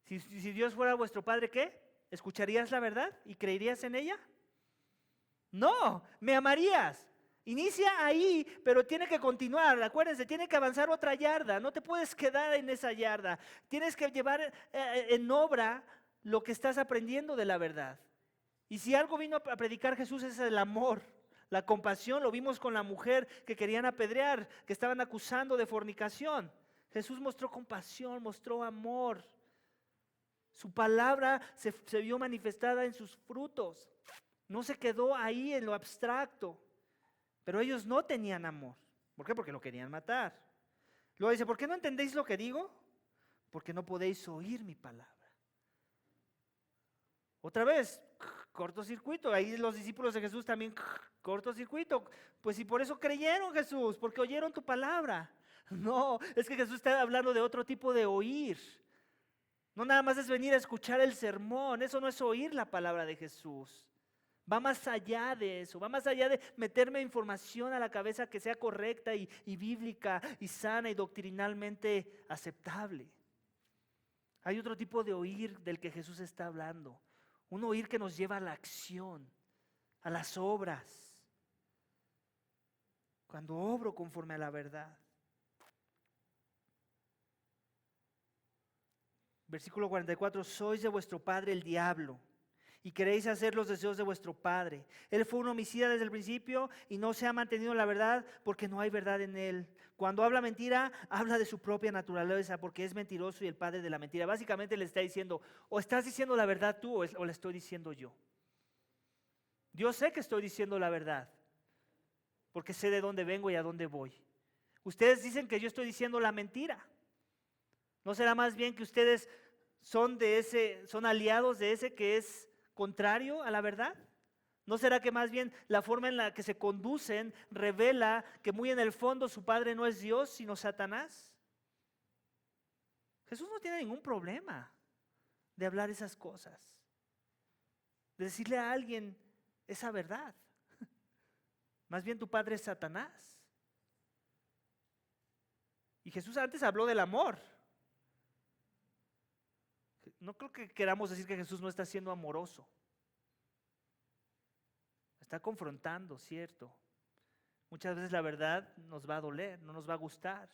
Si Dios fuera vuestro padre, ¿qué? ¿Escucharías la verdad y creerías en ella? No, me amarías. Inicia ahí, pero tiene que continuar. Acuérdense, tiene que avanzar otra yarda. No te puedes quedar en esa yarda. Tienes que llevar en obra lo que estás aprendiendo de la verdad. Y si algo vino a predicar Jesús es el amor, la compasión. Lo vimos con la mujer que querían apedrear, que estaban acusando de fornicación. Jesús mostró compasión, mostró amor. Su palabra se vio manifestada en sus frutos. No se quedó ahí en lo abstracto. Pero ellos no tenían amor. ¿Por qué? Porque lo querían matar. Luego dice, ¿por qué no entendéis lo que digo? Porque no podéis oír mi palabra. Otra vez, cortocircuito. Ahí los discípulos de Jesús también, cortocircuito. Pues si por eso creyeron Jesús, porque oyeron tu palabra. No, es que Jesús está hablando de otro tipo de oír. No nada más es venir a escuchar el sermón, eso no es oír la palabra de Jesús. Va más allá de eso, va más allá de meterme información a la cabeza que sea correcta y bíblica y sana y doctrinalmente aceptable. Hay otro tipo de oír del que Jesús está hablando. Un oír que nos lleva a la acción, a las obras. Cuando obro conforme a la verdad. Versículo 44, sois de vuestro padre el diablo y queréis hacer los deseos de vuestro padre. Él fue un homicida desde el principio y no se ha mantenido en la verdad porque no hay verdad en él. Cuando habla mentira, habla de su propia naturaleza porque es mentiroso y el padre de la mentira. Básicamente le está diciendo, o estás diciendo la verdad tú o la estoy diciendo yo. Yo sé que estoy diciendo la verdad porque sé de dónde vengo y a dónde voy. Ustedes dicen que yo estoy diciendo la mentira. ¿No será más bien que ustedes son aliados de ese que es contrario a la verdad? ¿No será que más bien la forma en la que se conducen revela que muy en el fondo su padre no es Dios, sino Satanás? Jesús no tiene ningún problema de hablar esas cosas, de decirle a alguien esa verdad. Más bien tu padre es Satanás. Y Jesús antes habló del amor. No creo que queramos decir que Jesús no está siendo amoroso. Está confrontando, ¿cierto? Muchas veces la verdad nos va a doler, no nos va a gustar.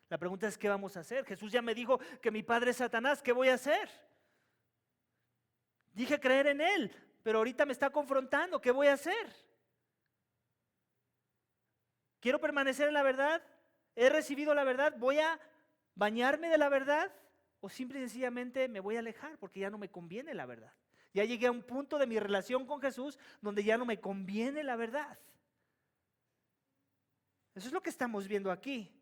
La pregunta es, ¿qué vamos a hacer? Jesús ya me dijo que mi padre es Satanás, ¿qué voy a hacer? Dije creer en él, pero ahorita me está confrontando, ¿qué voy a hacer? ¿Quiero permanecer en la verdad? ¿He recibido la verdad? ¿Voy a bañarme de la verdad? ¿O simple y sencillamente me voy a alejar porque ya no me conviene la verdad? Ya llegué a un punto de mi relación con Jesús donde ya no me conviene la verdad. Eso es lo que estamos viendo aquí.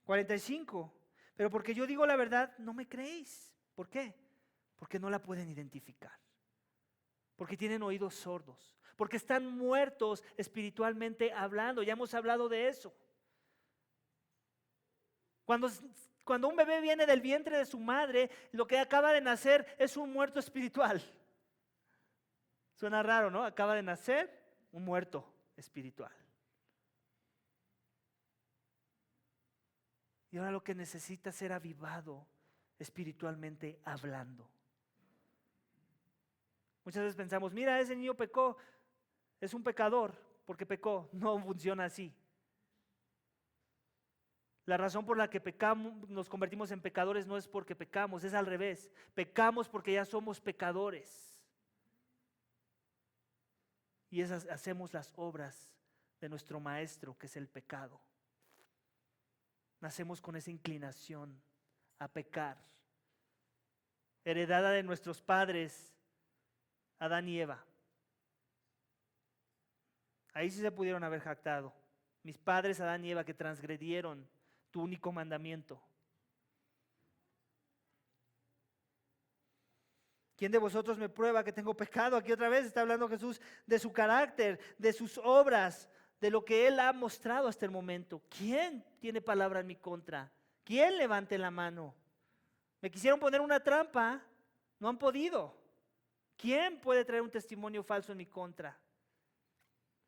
45. Pero porque yo digo la verdad, no me creéis. ¿Por qué? Porque no la pueden identificar. Porque tienen oídos sordos. Porque están muertos espiritualmente hablando. Ya hemos hablado de eso. Cuando, cuando un bebé viene del vientre de su madre, lo que acaba de nacer es un muerto espiritual. Suena raro, ¿no? Acaba de nacer un muerto espiritual. Y ahora lo que necesita es ser avivado espiritualmente hablando. Muchas veces pensamos, mira, ese niño pecó, es un pecador porque pecó. No funciona así. La razón por la que pecamos, nos convertimos en pecadores no es porque pecamos, es al revés. Pecamos porque ya somos pecadores. Y hacemos las obras de nuestro maestro, que es el pecado. Nacemos con esa inclinación a pecar, heredada de nuestros padres, Adán y Eva. Ahí sí se pudieron haber jactado. Mis padres, Adán y Eva, que transgredieron tu único mandamiento. ¿Quién de vosotros me prueba que tengo pecado? Aquí otra vez está hablando Jesús de su carácter, de sus obras, de lo que Él ha mostrado hasta el momento. ¿Quién tiene palabra en mi contra? ¿Quién levante la mano? Me quisieron poner una trampa, no han podido. ¿Quién puede traer un testimonio falso en mi contra?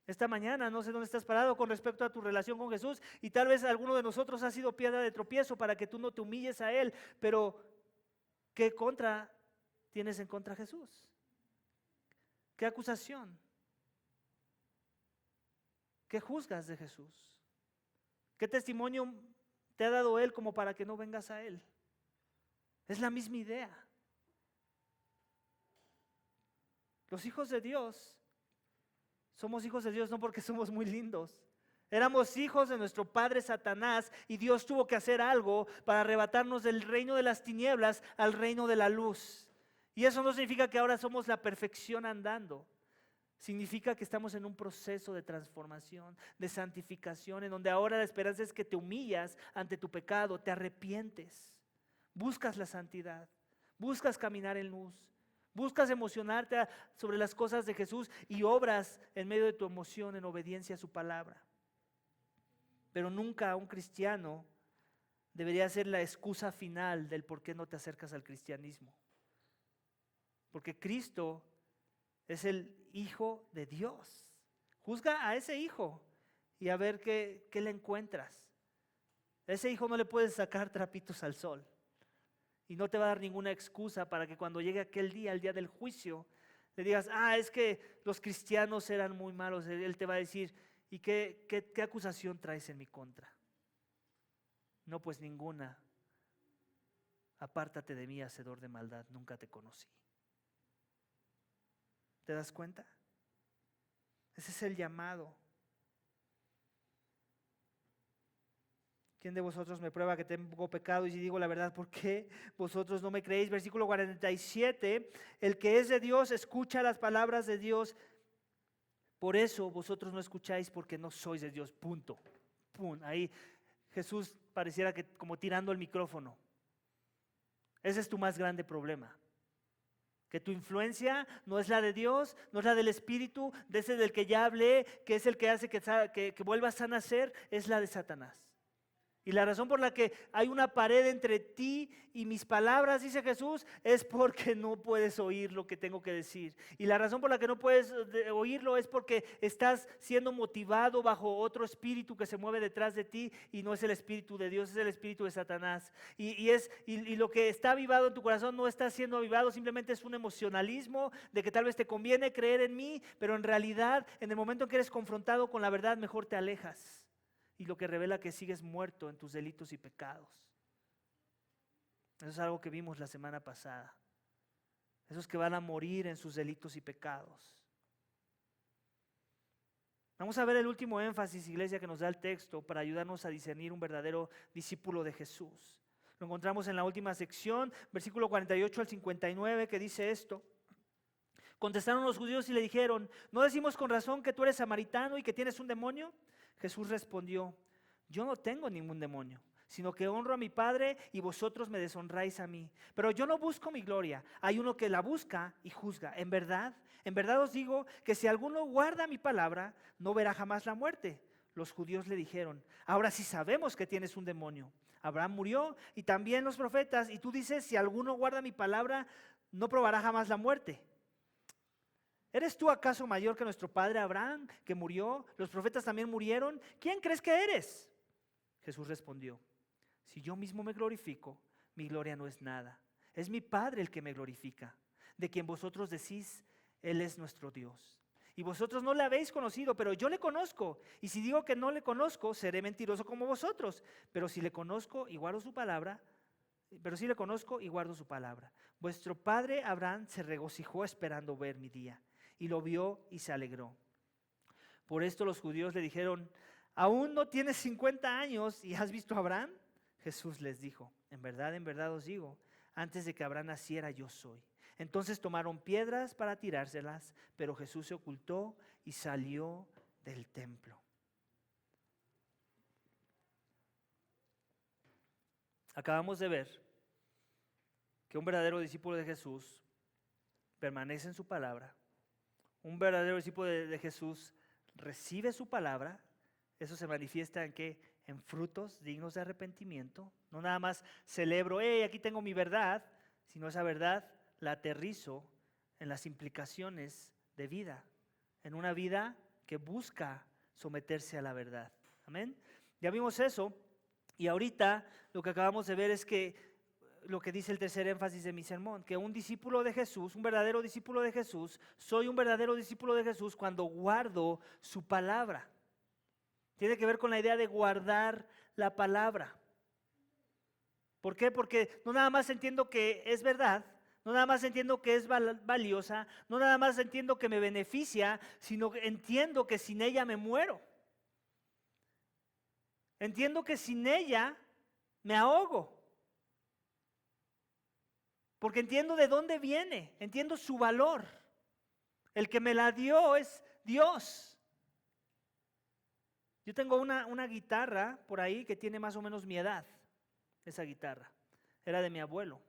Esta mañana no sé dónde estás parado con respecto a tu relación con Jesús, y tal vez alguno de nosotros ha sido piedra de tropiezo para que tú no te humilles a Él, pero ¿qué contra tienes en contra de Jesús? ¿Qué acusación? ¿Qué juzgas de Jesús? ¿Qué testimonio te ha dado Él como para que no vengas a Él? Es la misma idea. Los hijos de Dios, somos hijos de Dios no porque somos muy lindos. Éramos hijos de nuestro padre Satanás y Dios tuvo que hacer algo para arrebatarnos del reino de las tinieblas al reino de la luz. Y eso no significa que ahora somos la perfección andando. Significa que estamos en un proceso de transformación, de santificación, en donde ahora la esperanza es que te humillas ante tu pecado, te arrepientes, buscas la santidad, buscas caminar en luz, buscas emocionarte sobre las cosas de Jesús y obras en medio de tu emoción en obediencia a su palabra. Pero nunca un cristiano debería ser la excusa final del por qué no te acercas al cristianismo. Porque Cristo es el Hijo de Dios. Juzga a ese hijo y a ver qué le encuentras. A ese hijo no le puedes sacar trapitos al sol. Y no te va a dar ninguna excusa para que cuando llegue aquel día, el día del juicio, le digas, es que los cristianos eran muy malos. Él te va a decir, ¿y qué acusación traes en mi contra? No, pues ninguna. Apártate de mí, hacedor de maldad, nunca te conocí. ¿Te das cuenta? Ese es el llamado. ¿Quién de vosotros me prueba que tengo pecado? Y si digo la verdad, ¿por qué vosotros no me creéis? Versículo 47, el que es de Dios escucha las palabras de Dios. Por eso vosotros no escucháis porque no sois de Dios. Punto. Pum. Ahí Jesús pareciera que como tirando el micrófono. Ese es tu más grande problema. Que tu influencia no es la de Dios, no es la del Espíritu, de ese del que ya hablé, que es el que hace que vuelvas a nacer, es la de Satanás. Y la razón por la que hay una pared entre ti y mis palabras, dice Jesús, es porque no puedes oír lo que tengo que decir. Y la razón por la que no puedes oírlo es porque estás siendo motivado bajo otro espíritu que se mueve detrás de ti y no es el Espíritu de Dios, es el Espíritu de Satanás. Y lo que está avivado en tu corazón no está siendo avivado, simplemente es un emocionalismo de que tal vez te conviene creer en mí, pero en realidad en el momento en que eres confrontado con la verdad, mejor te alejas. Y lo que revela que sigues muerto en tus delitos y pecados. Eso es algo que vimos la semana pasada. Esos que van a morir en sus delitos y pecados. Vamos a ver el último énfasis, iglesia, que nos da el texto para ayudarnos a discernir un verdadero discípulo de Jesús. Lo encontramos en la última sección, versículo 48 al 59, que dice esto. Contestaron los judíos y le dijeron, ¿no decimos con razón que tú eres samaritano y que tienes un demonio? Jesús respondió, yo no tengo ningún demonio, sino que honro a mi Padre y vosotros me deshonráis a mí. Pero yo no busco mi gloria, hay uno que la busca y juzga. En verdad os digo que si alguno guarda mi palabra, no verá jamás la muerte. Los judíos le dijeron, ahora sí sabemos que tienes un demonio. Abraham murió y también los profetas, y tú dices, si alguno guarda mi palabra, no probará jamás la muerte. ¿Eres tú acaso mayor que nuestro padre Abraham, que murió? Los profetas también murieron. ¿Quién crees que eres? Jesús respondió, si yo mismo me glorifico, mi gloria no es nada. Es mi Padre el que me glorifica, de quien vosotros decís, Él es nuestro Dios. Y vosotros no le habéis conocido, pero yo le conozco. Y si digo que no le conozco, seré mentiroso como vosotros. Pero si le conozco y guardo su palabra, Vuestro padre Abraham se regocijó esperando ver mi día, y lo vio y se alegró. Por esto los judíos le dijeron, ¿aún no tienes 50 años y has visto a Abraham? Jesús les dijo, en verdad os digo, antes de que Abraham naciera yo soy. Entonces tomaron piedras para tirárselas, pero Jesús se ocultó y salió del templo. Acabamos de ver que un verdadero discípulo de Jesús permanece en su palabra. Un verdadero discípulo de Jesús recibe su palabra. Eso se manifiesta en ¿qué? En frutos dignos de arrepentimiento. No nada más celebro, aquí tengo mi verdad, sino esa verdad la aterrizo en las implicaciones de vida, en una vida que busca someterse a la verdad. Amén. Ya vimos eso, y ahorita lo que acabamos de ver es que lo que dice el tercer énfasis de mi sermón, que un discípulo de Jesús, un verdadero discípulo de Jesús, soy un verdadero discípulo de Jesús cuando guardo su palabra. Tiene que ver con la idea de guardar la palabra. ¿Por qué? Porque no nada más entiendo que es verdad, no nada más entiendo que es valiosa, no nada más entiendo que me beneficia, sino que entiendo que sin ella me muero. Entiendo que sin ella me ahogo. Porque entiendo de dónde viene, entiendo su valor. El que me la dio es Dios. Yo tengo una guitarra por ahí que tiene más o menos mi edad, esa guitarra. Era de mi abuelo.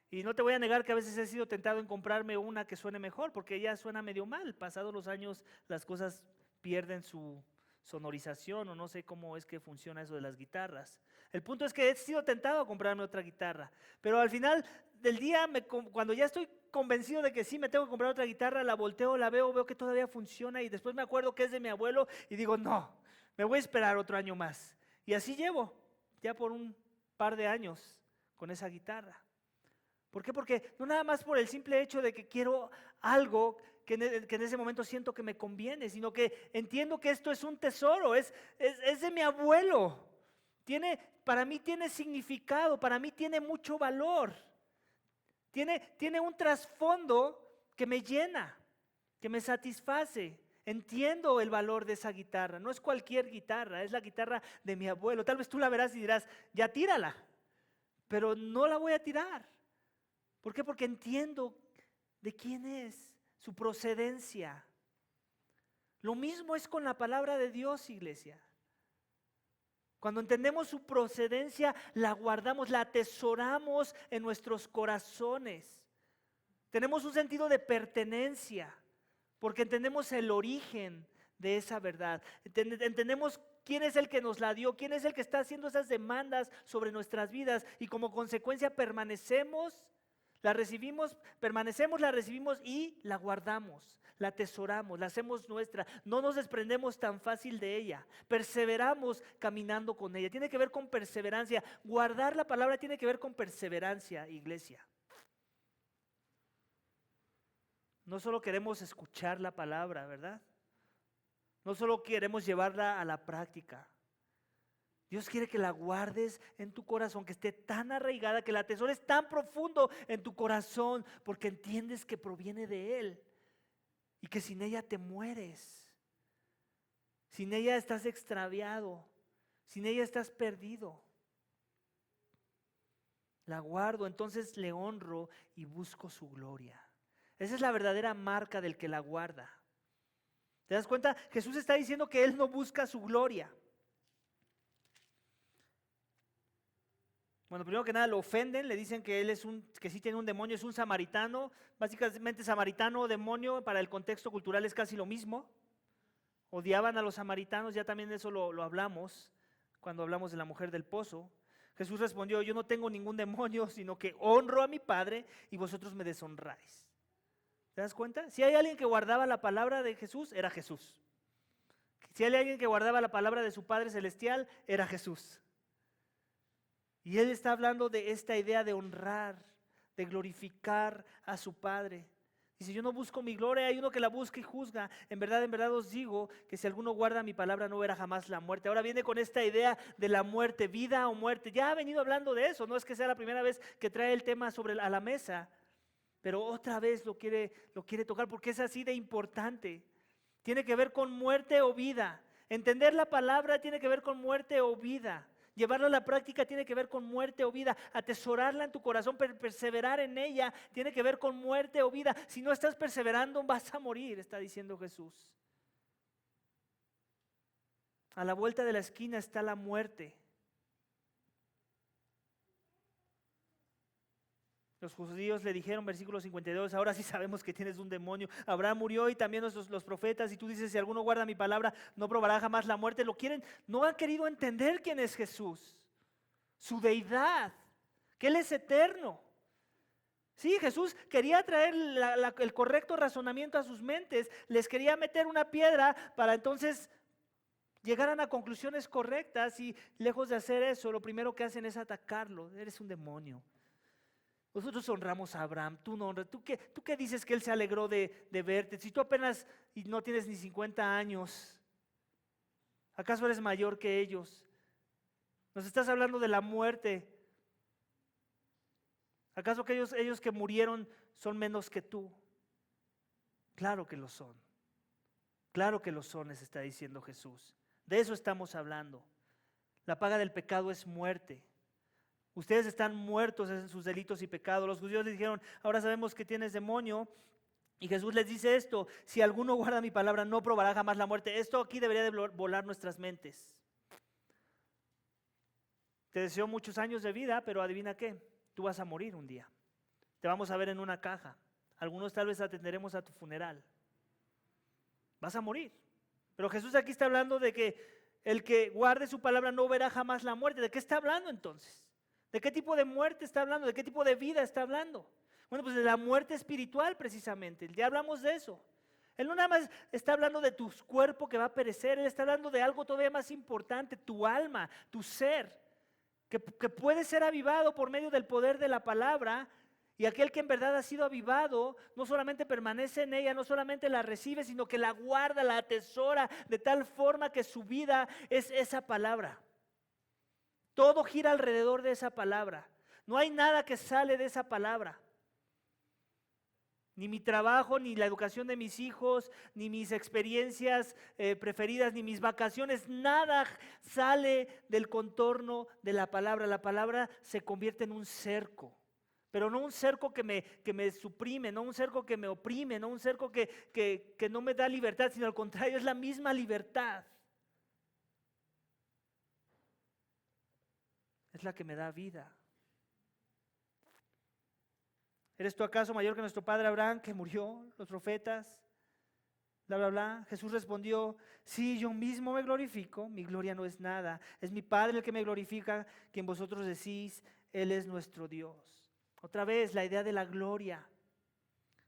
Y no te voy a negar que a veces he sido tentado en comprarme una que suene mejor, porque ya suena medio mal. Pasados los años las cosas pierden su sonorización, o no sé cómo es que funciona eso de las guitarras. El punto es que he sido tentado a comprarme otra guitarra, pero al final del día, cuando ya estoy convencido de que sí me tengo que comprar otra guitarra, la volteo, la veo que todavía funciona, y después me acuerdo que es de mi abuelo y digo, no, me voy a esperar otro año más. Y así llevo, ya por un par de años con esa guitarra. ¿Por qué? Porque no nada más por el simple hecho de que quiero algo que en ese momento siento que me conviene, sino que entiendo que esto es un tesoro, es de mi abuelo. Para mí tiene significado, para mí tiene mucho valor. Tiene un trasfondo que me llena, que me satisface. Entiendo el valor de esa guitarra. No es cualquier guitarra, es la guitarra de mi abuelo. Tal vez tú la verás y dirás, ya tírala, pero no la voy a tirar. ¿Por qué? Porque entiendo de quién es, su procedencia. Lo mismo es con la palabra de Dios, iglesia. Cuando entendemos su procedencia, la guardamos, la atesoramos en nuestros corazones. Tenemos un sentido de pertenencia, porque entendemos el origen de esa verdad. Entendemos quién es el que nos la dio, quién es el que está haciendo esas demandas sobre nuestras vidas, y como consecuencia permanecemos, la recibimos, la recibimos y la guardamos, la atesoramos, la hacemos nuestra. No nos desprendemos tan fácil de ella, perseveramos caminando con ella. Tiene que ver con perseverancia. Guardar la palabra tiene que ver con perseverancia, iglesia. No solo queremos escuchar la palabra, ¿verdad? No solo queremos llevarla a la práctica. Dios quiere que la guardes en tu corazón, que esté tan arraigada, que la atesores tan profundo en tu corazón, porque entiendes que proviene de Él y que sin ella te mueres. Sin ella estás extraviado, sin ella estás perdido. La guardo, entonces le honro y busco su gloria. Esa es la verdadera marca del que la guarda. ¿Te das cuenta? Jesús está diciendo que Él no busca su gloria. Bueno, primero que nada lo ofenden, le dicen que él que sí tiene un demonio, es un samaritano. Básicamente samaritano o demonio para el contexto cultural es casi lo mismo. Odiaban a los samaritanos, ya también de eso lo hablamos cuando hablamos de la mujer del pozo. Jesús respondió, yo no tengo ningún demonio, sino que honro a mi Padre y vosotros me deshonráis. ¿Te das cuenta? Si hay alguien que guardaba la palabra de Jesús, era Jesús. Si hay alguien que guardaba la palabra de su Padre Celestial, era Jesús. Y Él está hablando de esta idea de honrar, de glorificar a su Padre. Dice, yo no busco mi gloria, hay uno que la busca y juzga. En verdad os digo que si alguno guarda mi palabra no verá jamás la muerte. Ahora viene con esta idea de la muerte, vida o muerte. Ya ha venido hablando de eso, no es que sea la primera vez que trae el tema a la mesa, pero otra vez lo quiere tocar porque es así de importante. Tiene que ver con muerte o vida. Entender la palabra tiene que ver con muerte o vida. Llevarla a la práctica tiene que ver con muerte o vida. Atesorarla en tu corazón, perseverar en ella, tiene que ver con muerte o vida. Si no estás perseverando, vas a morir, está diciendo Jesús. A la vuelta de la esquina está la muerte. Los judíos le dijeron, versículo 52, ahora sí sabemos que tienes un demonio. Abraham murió y también los profetas, y tú dices, si alguno guarda mi palabra, no probará jamás la muerte. No han querido entender quién es Jesús, su deidad, que Él es eterno. Sí, Jesús quería traer el correcto razonamiento a sus mentes, les quería meter una piedra para entonces llegaran a conclusiones correctas, y lejos de hacer eso, lo primero que hacen es atacarlo. Eres un demonio. Nosotros honramos a Abraham, tú no honras. ¿Tú qué dices que él se alegró de verte? Si tú apenas y no tienes ni 50 años, ¿acaso eres mayor que ellos? Nos estás hablando de la muerte. ¿Acaso que ellos que murieron son menos que tú? Claro que lo son. Claro que lo son, les está diciendo Jesús. De eso estamos hablando. La paga del pecado es muerte. Ustedes están muertos en sus delitos y pecados. Los judíos le dijeron, ahora sabemos que tienes demonio. Y Jesús les dice esto, si alguno guarda mi palabra no probará jamás la muerte. Esto aquí debería de volar nuestras mentes. Te deseo muchos años de vida, pero adivina qué, tú vas a morir un día. Te vamos a ver en una caja. Algunos tal vez atenderemos a tu funeral. Vas a morir. Pero Jesús aquí está hablando de que el que guarde su palabra no verá jamás la muerte. ¿De qué está hablando entonces? ¿De qué tipo de muerte está hablando? ¿De qué tipo de vida está hablando? Bueno, pues de la muerte espiritual precisamente. Ya hablamos de eso. Él no nada más está hablando de tu cuerpo que va a perecer, Él está hablando de algo todavía más importante, tu alma, tu ser, que puede ser avivado por medio del poder de la palabra. Y aquel que en verdad ha sido avivado, no solamente permanece en ella, no solamente la recibe, sino que la guarda, la atesora, de tal forma que su vida es esa palabra. Todo gira alrededor de esa palabra. No hay nada que sale de esa palabra. Ni mi trabajo, ni la educación de mis hijos, ni mis experiencias preferidas, ni mis vacaciones, nada sale del contorno de la palabra. La palabra se convierte en un cerco. Pero no un cerco que me suprime, no un cerco que me oprime, no un cerco que no me da libertad, sino al contrario, es la misma libertad. Es la que me da vida. ¿Eres tú acaso mayor que nuestro padre Abraham, que murió, los profetas? Bla, bla, bla. Jesús respondió, sí, yo mismo me glorifico, mi gloria no es nada. Es mi Padre el que me glorifica, quien vosotros decís, Él es nuestro Dios. Otra vez, la idea de la gloria.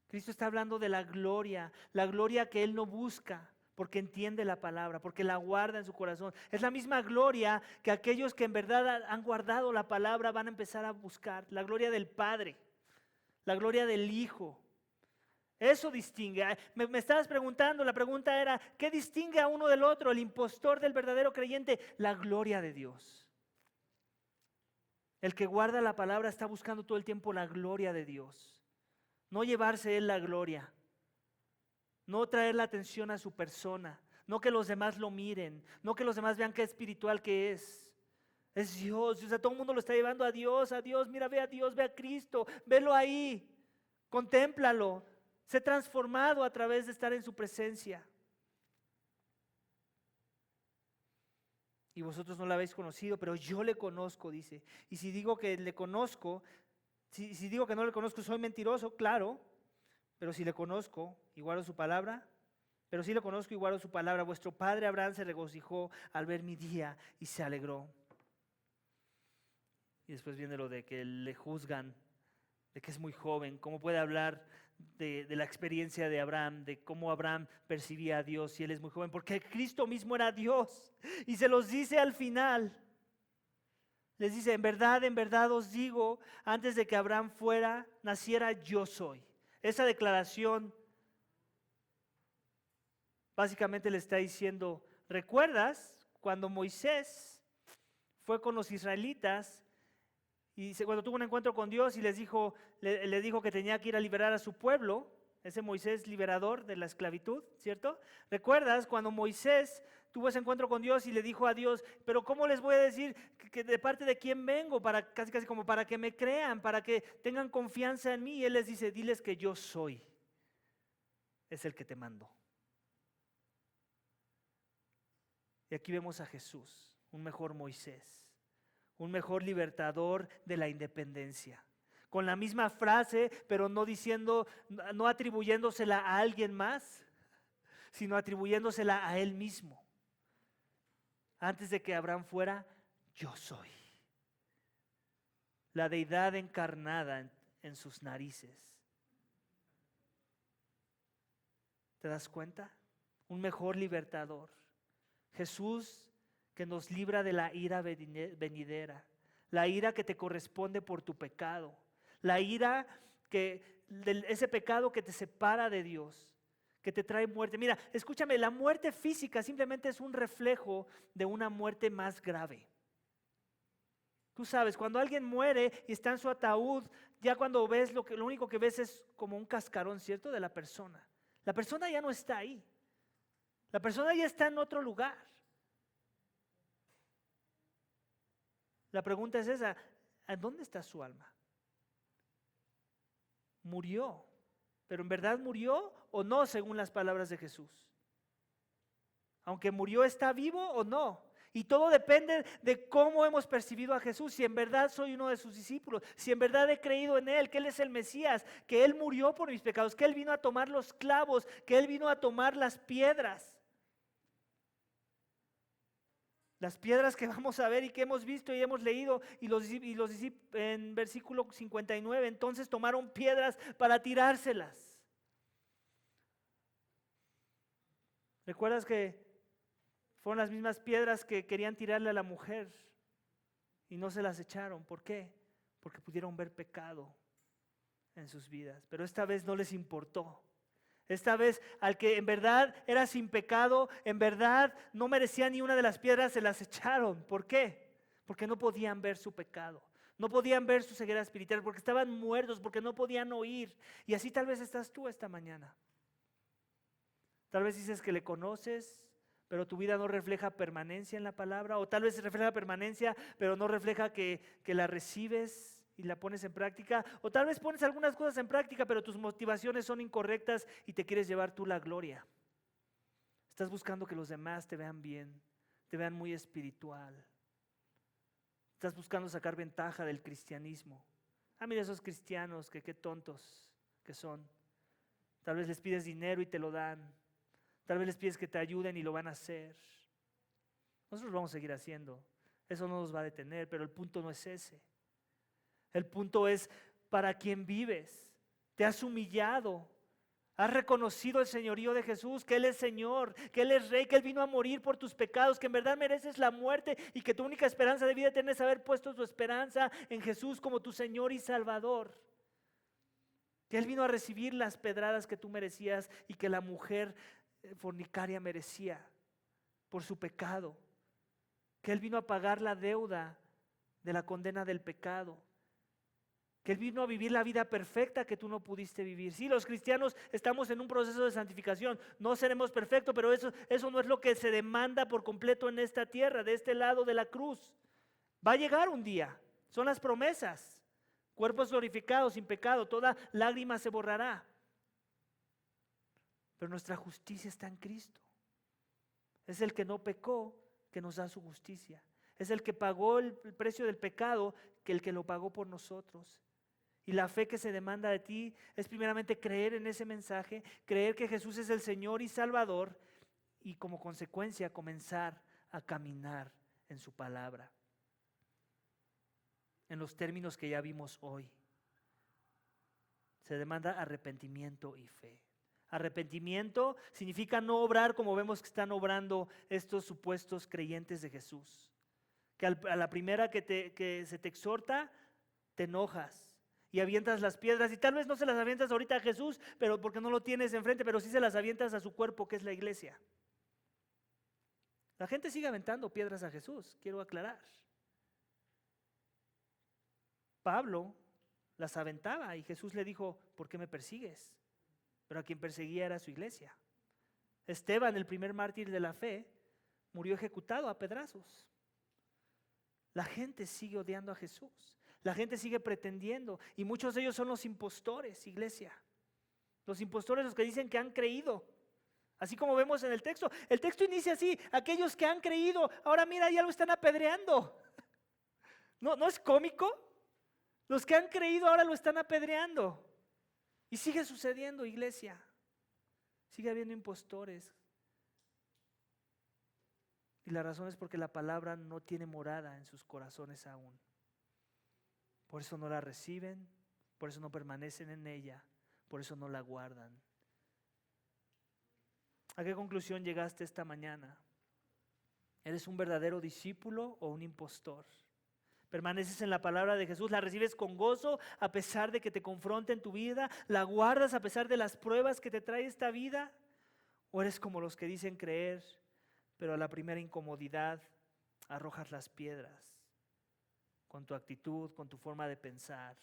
Cristo está hablando de la gloria que Él no busca, porque entiende la palabra, porque la guarda en su corazón. Es la misma gloria que aquellos que en verdad han guardado la palabra van a empezar a buscar. La gloria del Padre, la gloria del Hijo. Eso distingue. Me estabas preguntando, la pregunta era, ¿qué distingue a uno del otro? El impostor del verdadero creyente, la gloria de Dios. El que guarda la palabra está buscando todo el tiempo la gloria de Dios. No llevarse él la gloria. No traer la atención a su persona, no que los demás lo miren, no que los demás vean qué espiritual que es. Es Dios, o sea, todo el mundo lo está llevando a Dios, mira, ve a Dios, ve a Cristo, velo ahí, contémplalo, sé transformado a través de estar en su presencia. Y vosotros no lo habéis conocido, pero yo le conozco, dice. Y si digo que le conozco, si digo que no le conozco, soy mentiroso, claro. Pero si le conozco y guardo su palabra, vuestro padre Abraham se regocijó al ver mi día y se alegró. Y después viene lo de que le juzgan, de que es muy joven. ¿Cómo puede hablar de la experiencia de Abraham, de cómo Abraham percibía a Dios si él es muy joven? Porque Cristo mismo era Dios. Y se los dice al final. Les dice, en verdad os digo, antes de que Abraham naciera, yo soy. Esa declaración básicamente le está diciendo, ¿recuerdas cuando Moisés fue con los israelitas y cuando tuvo un encuentro con Dios y le dijo que tenía que ir a liberar a su pueblo, ese Moisés liberador de la esclavitud, ¿cierto? ¿Recuerdas cuando Moisés tuvo ese encuentro con Dios y le dijo a Dios, pero ¿cómo les voy a decir que de parte de quién vengo? Casi como para que me crean, para que tengan confianza en mí. Y él les dice, diles que yo soy, es el que te mando. Y aquí vemos a Jesús, un mejor Moisés, un mejor libertador de la independencia. Con la misma frase, pero no atribuyéndosela a alguien más, sino atribuyéndosela a él mismo. Antes de que Abraham fuera, yo soy. La deidad encarnada en sus narices. ¿Te das cuenta? Un mejor libertador. Jesús que nos libra de la ira venidera, la ira que te corresponde por tu pecado, la ira ese pecado que te separa de Dios, que te trae muerte. Mira, escúchame, la muerte física simplemente es un reflejo de una muerte más grave. Tú sabes, cuando alguien muere y está en su ataúd, ya cuando ves lo único que ves es como un cascarón, ¿cierto? De la persona. La persona ya no está ahí. La persona ya está en otro lugar. La pregunta es esa, ¿a dónde está su alma? Murió, pero ¿en verdad murió o no según las palabras de Jesús? Aunque murió, ¿está vivo o no? Y todo depende de cómo hemos percibido a Jesús. Si en verdad soy uno de sus discípulos, si en verdad he creído en Él, que Él es el Mesías, que Él murió por mis pecados, que Él vino a tomar los clavos, que Él vino a tomar las piedras. Las piedras que vamos a ver y que hemos visto y hemos leído y los en versículo 59, entonces tomaron piedras para tirárselas. ¿Recuerdas que fueron las mismas piedras que querían tirarle a la mujer y no se las echaron? ¿Por qué? Porque pudieron ver pecado en sus vidas, pero esta vez no les importó. Esta vez al que en verdad era sin pecado, en verdad no merecía ni una de las piedras, se las echaron. ¿Por qué? Porque no podían ver su pecado, no podían ver su ceguera espiritual, porque estaban muertos, porque no podían oír. Y así tal vez estás tú esta mañana. Tal vez dices que le conoces, pero tu vida no refleja permanencia en la palabra, o tal vez refleja permanencia, pero no refleja que la recibes y la pones en práctica, o tal vez pones algunas cosas en práctica, pero tus motivaciones son incorrectas y te quieres llevar tú la gloria. Estás buscando que los demás te vean bien, te vean muy espiritual. Estás buscando sacar ventaja del cristianismo. Mira esos cristianos, que qué tontos que son. Tal vez les pides dinero y te lo dan. Tal vez les pides que te ayuden y lo van a hacer. Nosotros lo vamos a seguir haciendo. Eso no nos va a detener, pero el punto no es ese. El punto es para quién vives. Te has humillado. Has reconocido el señorío de Jesús, que Él es Señor, que Él es Rey, que Él vino a morir por tus pecados, que en verdad mereces la muerte y que tu única esperanza de vida eterna es haber puesto tu esperanza en Jesús como tu Señor y Salvador. Que Él vino a recibir las pedradas que tú merecías y que la mujer fornicaria merecía por su pecado. Que Él vino a pagar la deuda de la condena del pecado. Que Él vino a vivir la vida perfecta que tú no pudiste vivir. Sí, los cristianos estamos en un proceso de santificación. No seremos perfectos, pero eso no es lo que se demanda por completo en esta tierra, de este lado de la cruz. Va a llegar un día. Son las promesas. Cuerpos glorificados, sin pecado, toda lágrima se borrará. Pero nuestra justicia está en Cristo. Es el que no pecó, que nos da su justicia. Es el que pagó el precio del pecado, que el que lo pagó por nosotros. Y la fe que se demanda de ti es primeramente creer en ese mensaje, creer que Jesús es el Señor y Salvador y como consecuencia comenzar a caminar en su palabra. en los términos que ya vimos hoy. Se demanda arrepentimiento y fe. Arrepentimiento significa no obrar como vemos que están obrando estos supuestos creyentes de Jesús. Que a la primera que se te exhorta, te enojas y avientas las piedras, y tal vez no se las avientas ahorita a Jesús, pero porque no lo tienes enfrente, pero sí se las avientas a su cuerpo, que es la iglesia. La gente sigue aventando piedras a Jesús, quiero aclarar. Pablo las aventaba y Jesús le dijo: ¿por qué me persigues? Pero a quien perseguía era su iglesia. Esteban, el primer mártir de la fe, murió ejecutado a pedrazos. La gente sigue odiando a Jesús. La gente sigue pretendiendo, y muchos de ellos son los impostores, iglesia. Los impostores, los que dicen que han creído. Así como vemos en el texto. El texto inicia así: aquellos que han creído, ahora mira, ya lo están apedreando. ¿No es cómico? Los que han creído ahora lo están apedreando. Y sigue sucediendo, iglesia. Sigue habiendo impostores. Y la razón es porque la palabra no tiene morada en sus corazones aún. Por eso no la reciben, por eso no permanecen en ella, por eso no la guardan. ¿A qué conclusión llegaste esta mañana? ¿Eres un verdadero discípulo o un impostor? ¿Permaneces en la palabra de Jesús? ¿La recibes con gozo a pesar de que te confronte en tu vida? ¿La guardas a pesar de las pruebas que te trae esta vida? ¿O eres como los que dicen creer, pero a la primera incomodidad arrojas las piedras? Con tu actitud, con tu forma de pensar.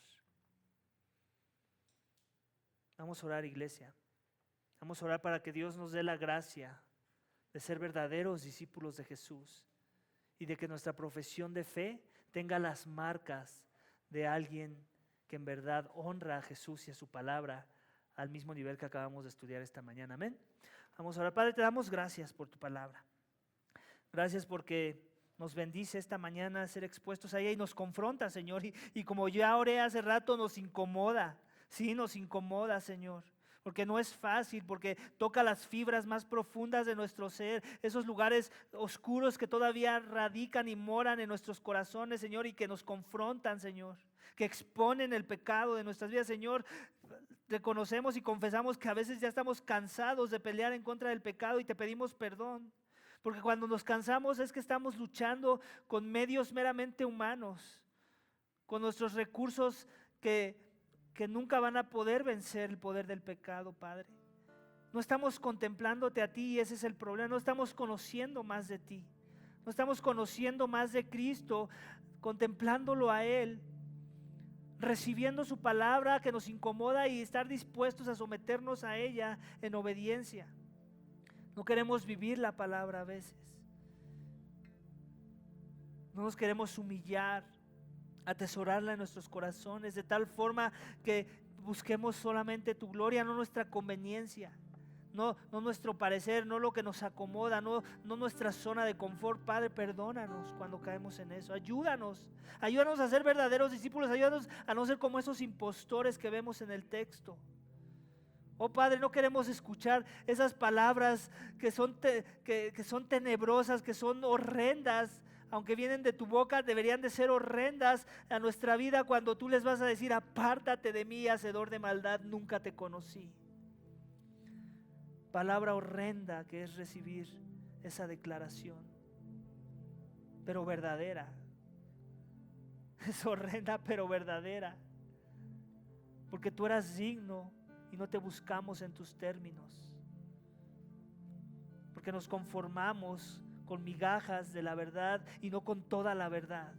Vamos a orar, iglesia. Vamos a orar para que Dios nos dé la gracia de ser verdaderos discípulos de Jesús y de que nuestra profesión de fe tenga las marcas de alguien que en verdad honra a Jesús y a su palabra al mismo nivel que acabamos de estudiar esta mañana. Amén. Vamos a orar. Padre, te damos gracias por tu palabra. Gracias porque nos bendice esta mañana a ser expuestos a ella y nos confronta, Señor. Y como ya oré hace rato, nos incomoda. Sí, nos incomoda, Señor. Porque no es fácil, porque toca las fibras más profundas de nuestro ser, esos lugares oscuros que todavía radican y moran en nuestros corazones, Señor, y que nos confrontan, Señor, que exponen el pecado de nuestras vidas, Señor. Reconocemos y confesamos que a veces ya estamos cansados de pelear en contra del pecado y te pedimos perdón. Porque cuando nos cansamos es que estamos luchando con medios meramente humanos, con nuestros recursos que nunca van a poder vencer el poder del pecado, Padre. No estamos contemplándote a ti y ese es el problema. No estamos conociendo más de ti. No estamos conociendo más de Cristo, contemplándolo a Él, recibiendo su palabra que nos incomoda y estar dispuestos a someternos a ella en obediencia. No queremos vivir la palabra a veces. No nos queremos humillar, atesorarla en nuestros corazones de tal forma que busquemos solamente tu gloria, no nuestra conveniencia, no nuestro parecer, no lo que nos acomoda, no nuestra zona de confort. Padre, perdónanos cuando caemos en eso. Ayúdanos a ser verdaderos discípulos, ayúdanos a no ser como esos impostores que vemos en el texto. Oh Padre, no queremos escuchar esas palabras que son tenebrosas, que son horrendas. Aunque vienen de tu boca, deberían de ser horrendas a nuestra vida cuando tú les vas a decir: apártate de mí, hacedor de maldad, nunca te conocí. Palabra horrenda que es recibir esa declaración, pero verdadera. Es horrenda pero verdadera, porque tú eras digno y no te buscamos en tus términos, porque nos conformamos con migajas de la verdad y no con toda la verdad.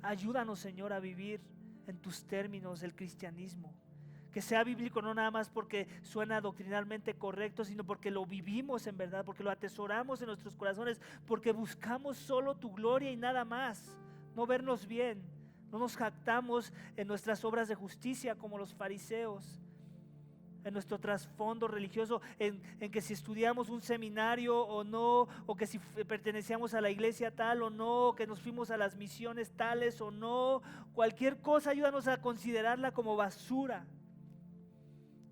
Ayúdanos, Señor, a vivir en tus términos el cristianismo, que sea bíblico no nada más porque suena doctrinalmente correcto, sino porque lo vivimos en verdad, porque lo atesoramos en nuestros corazones, porque buscamos solo tu gloria y nada más, no vernos bien. No nos jactamos en nuestras obras de justicia como los fariseos, en nuestro trasfondo religioso, en que si estudiamos un seminario o no, o que si pertenecíamos a la iglesia tal o no, que nos fuimos a las misiones tales o no. Cualquier cosa, ayúdanos a considerarla como basura.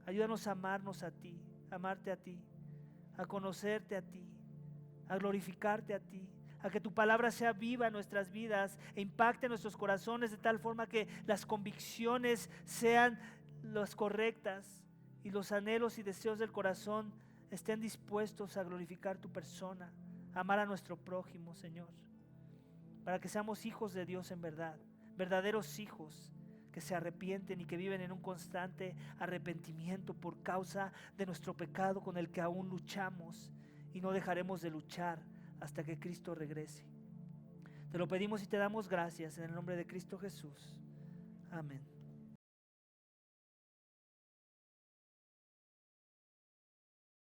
Ayúdanos a amarnos a ti, a amarte a ti, a conocerte a ti, a glorificarte a ti, a que tu palabra sea viva en nuestras vidas e impacte nuestros corazones de tal forma que las convicciones sean las correctas y los anhelos y deseos del corazón estén dispuestos a glorificar tu persona, a amar a nuestro prójimo, Señor, para que seamos hijos de Dios en verdad, verdaderos hijos que se arrepienten y que viven en un constante arrepentimiento por causa de nuestro pecado con el que aún luchamos y no dejaremos de luchar hasta que Cristo regrese. Te lo pedimos y te damos gracias en el nombre de Cristo Jesús. Amén.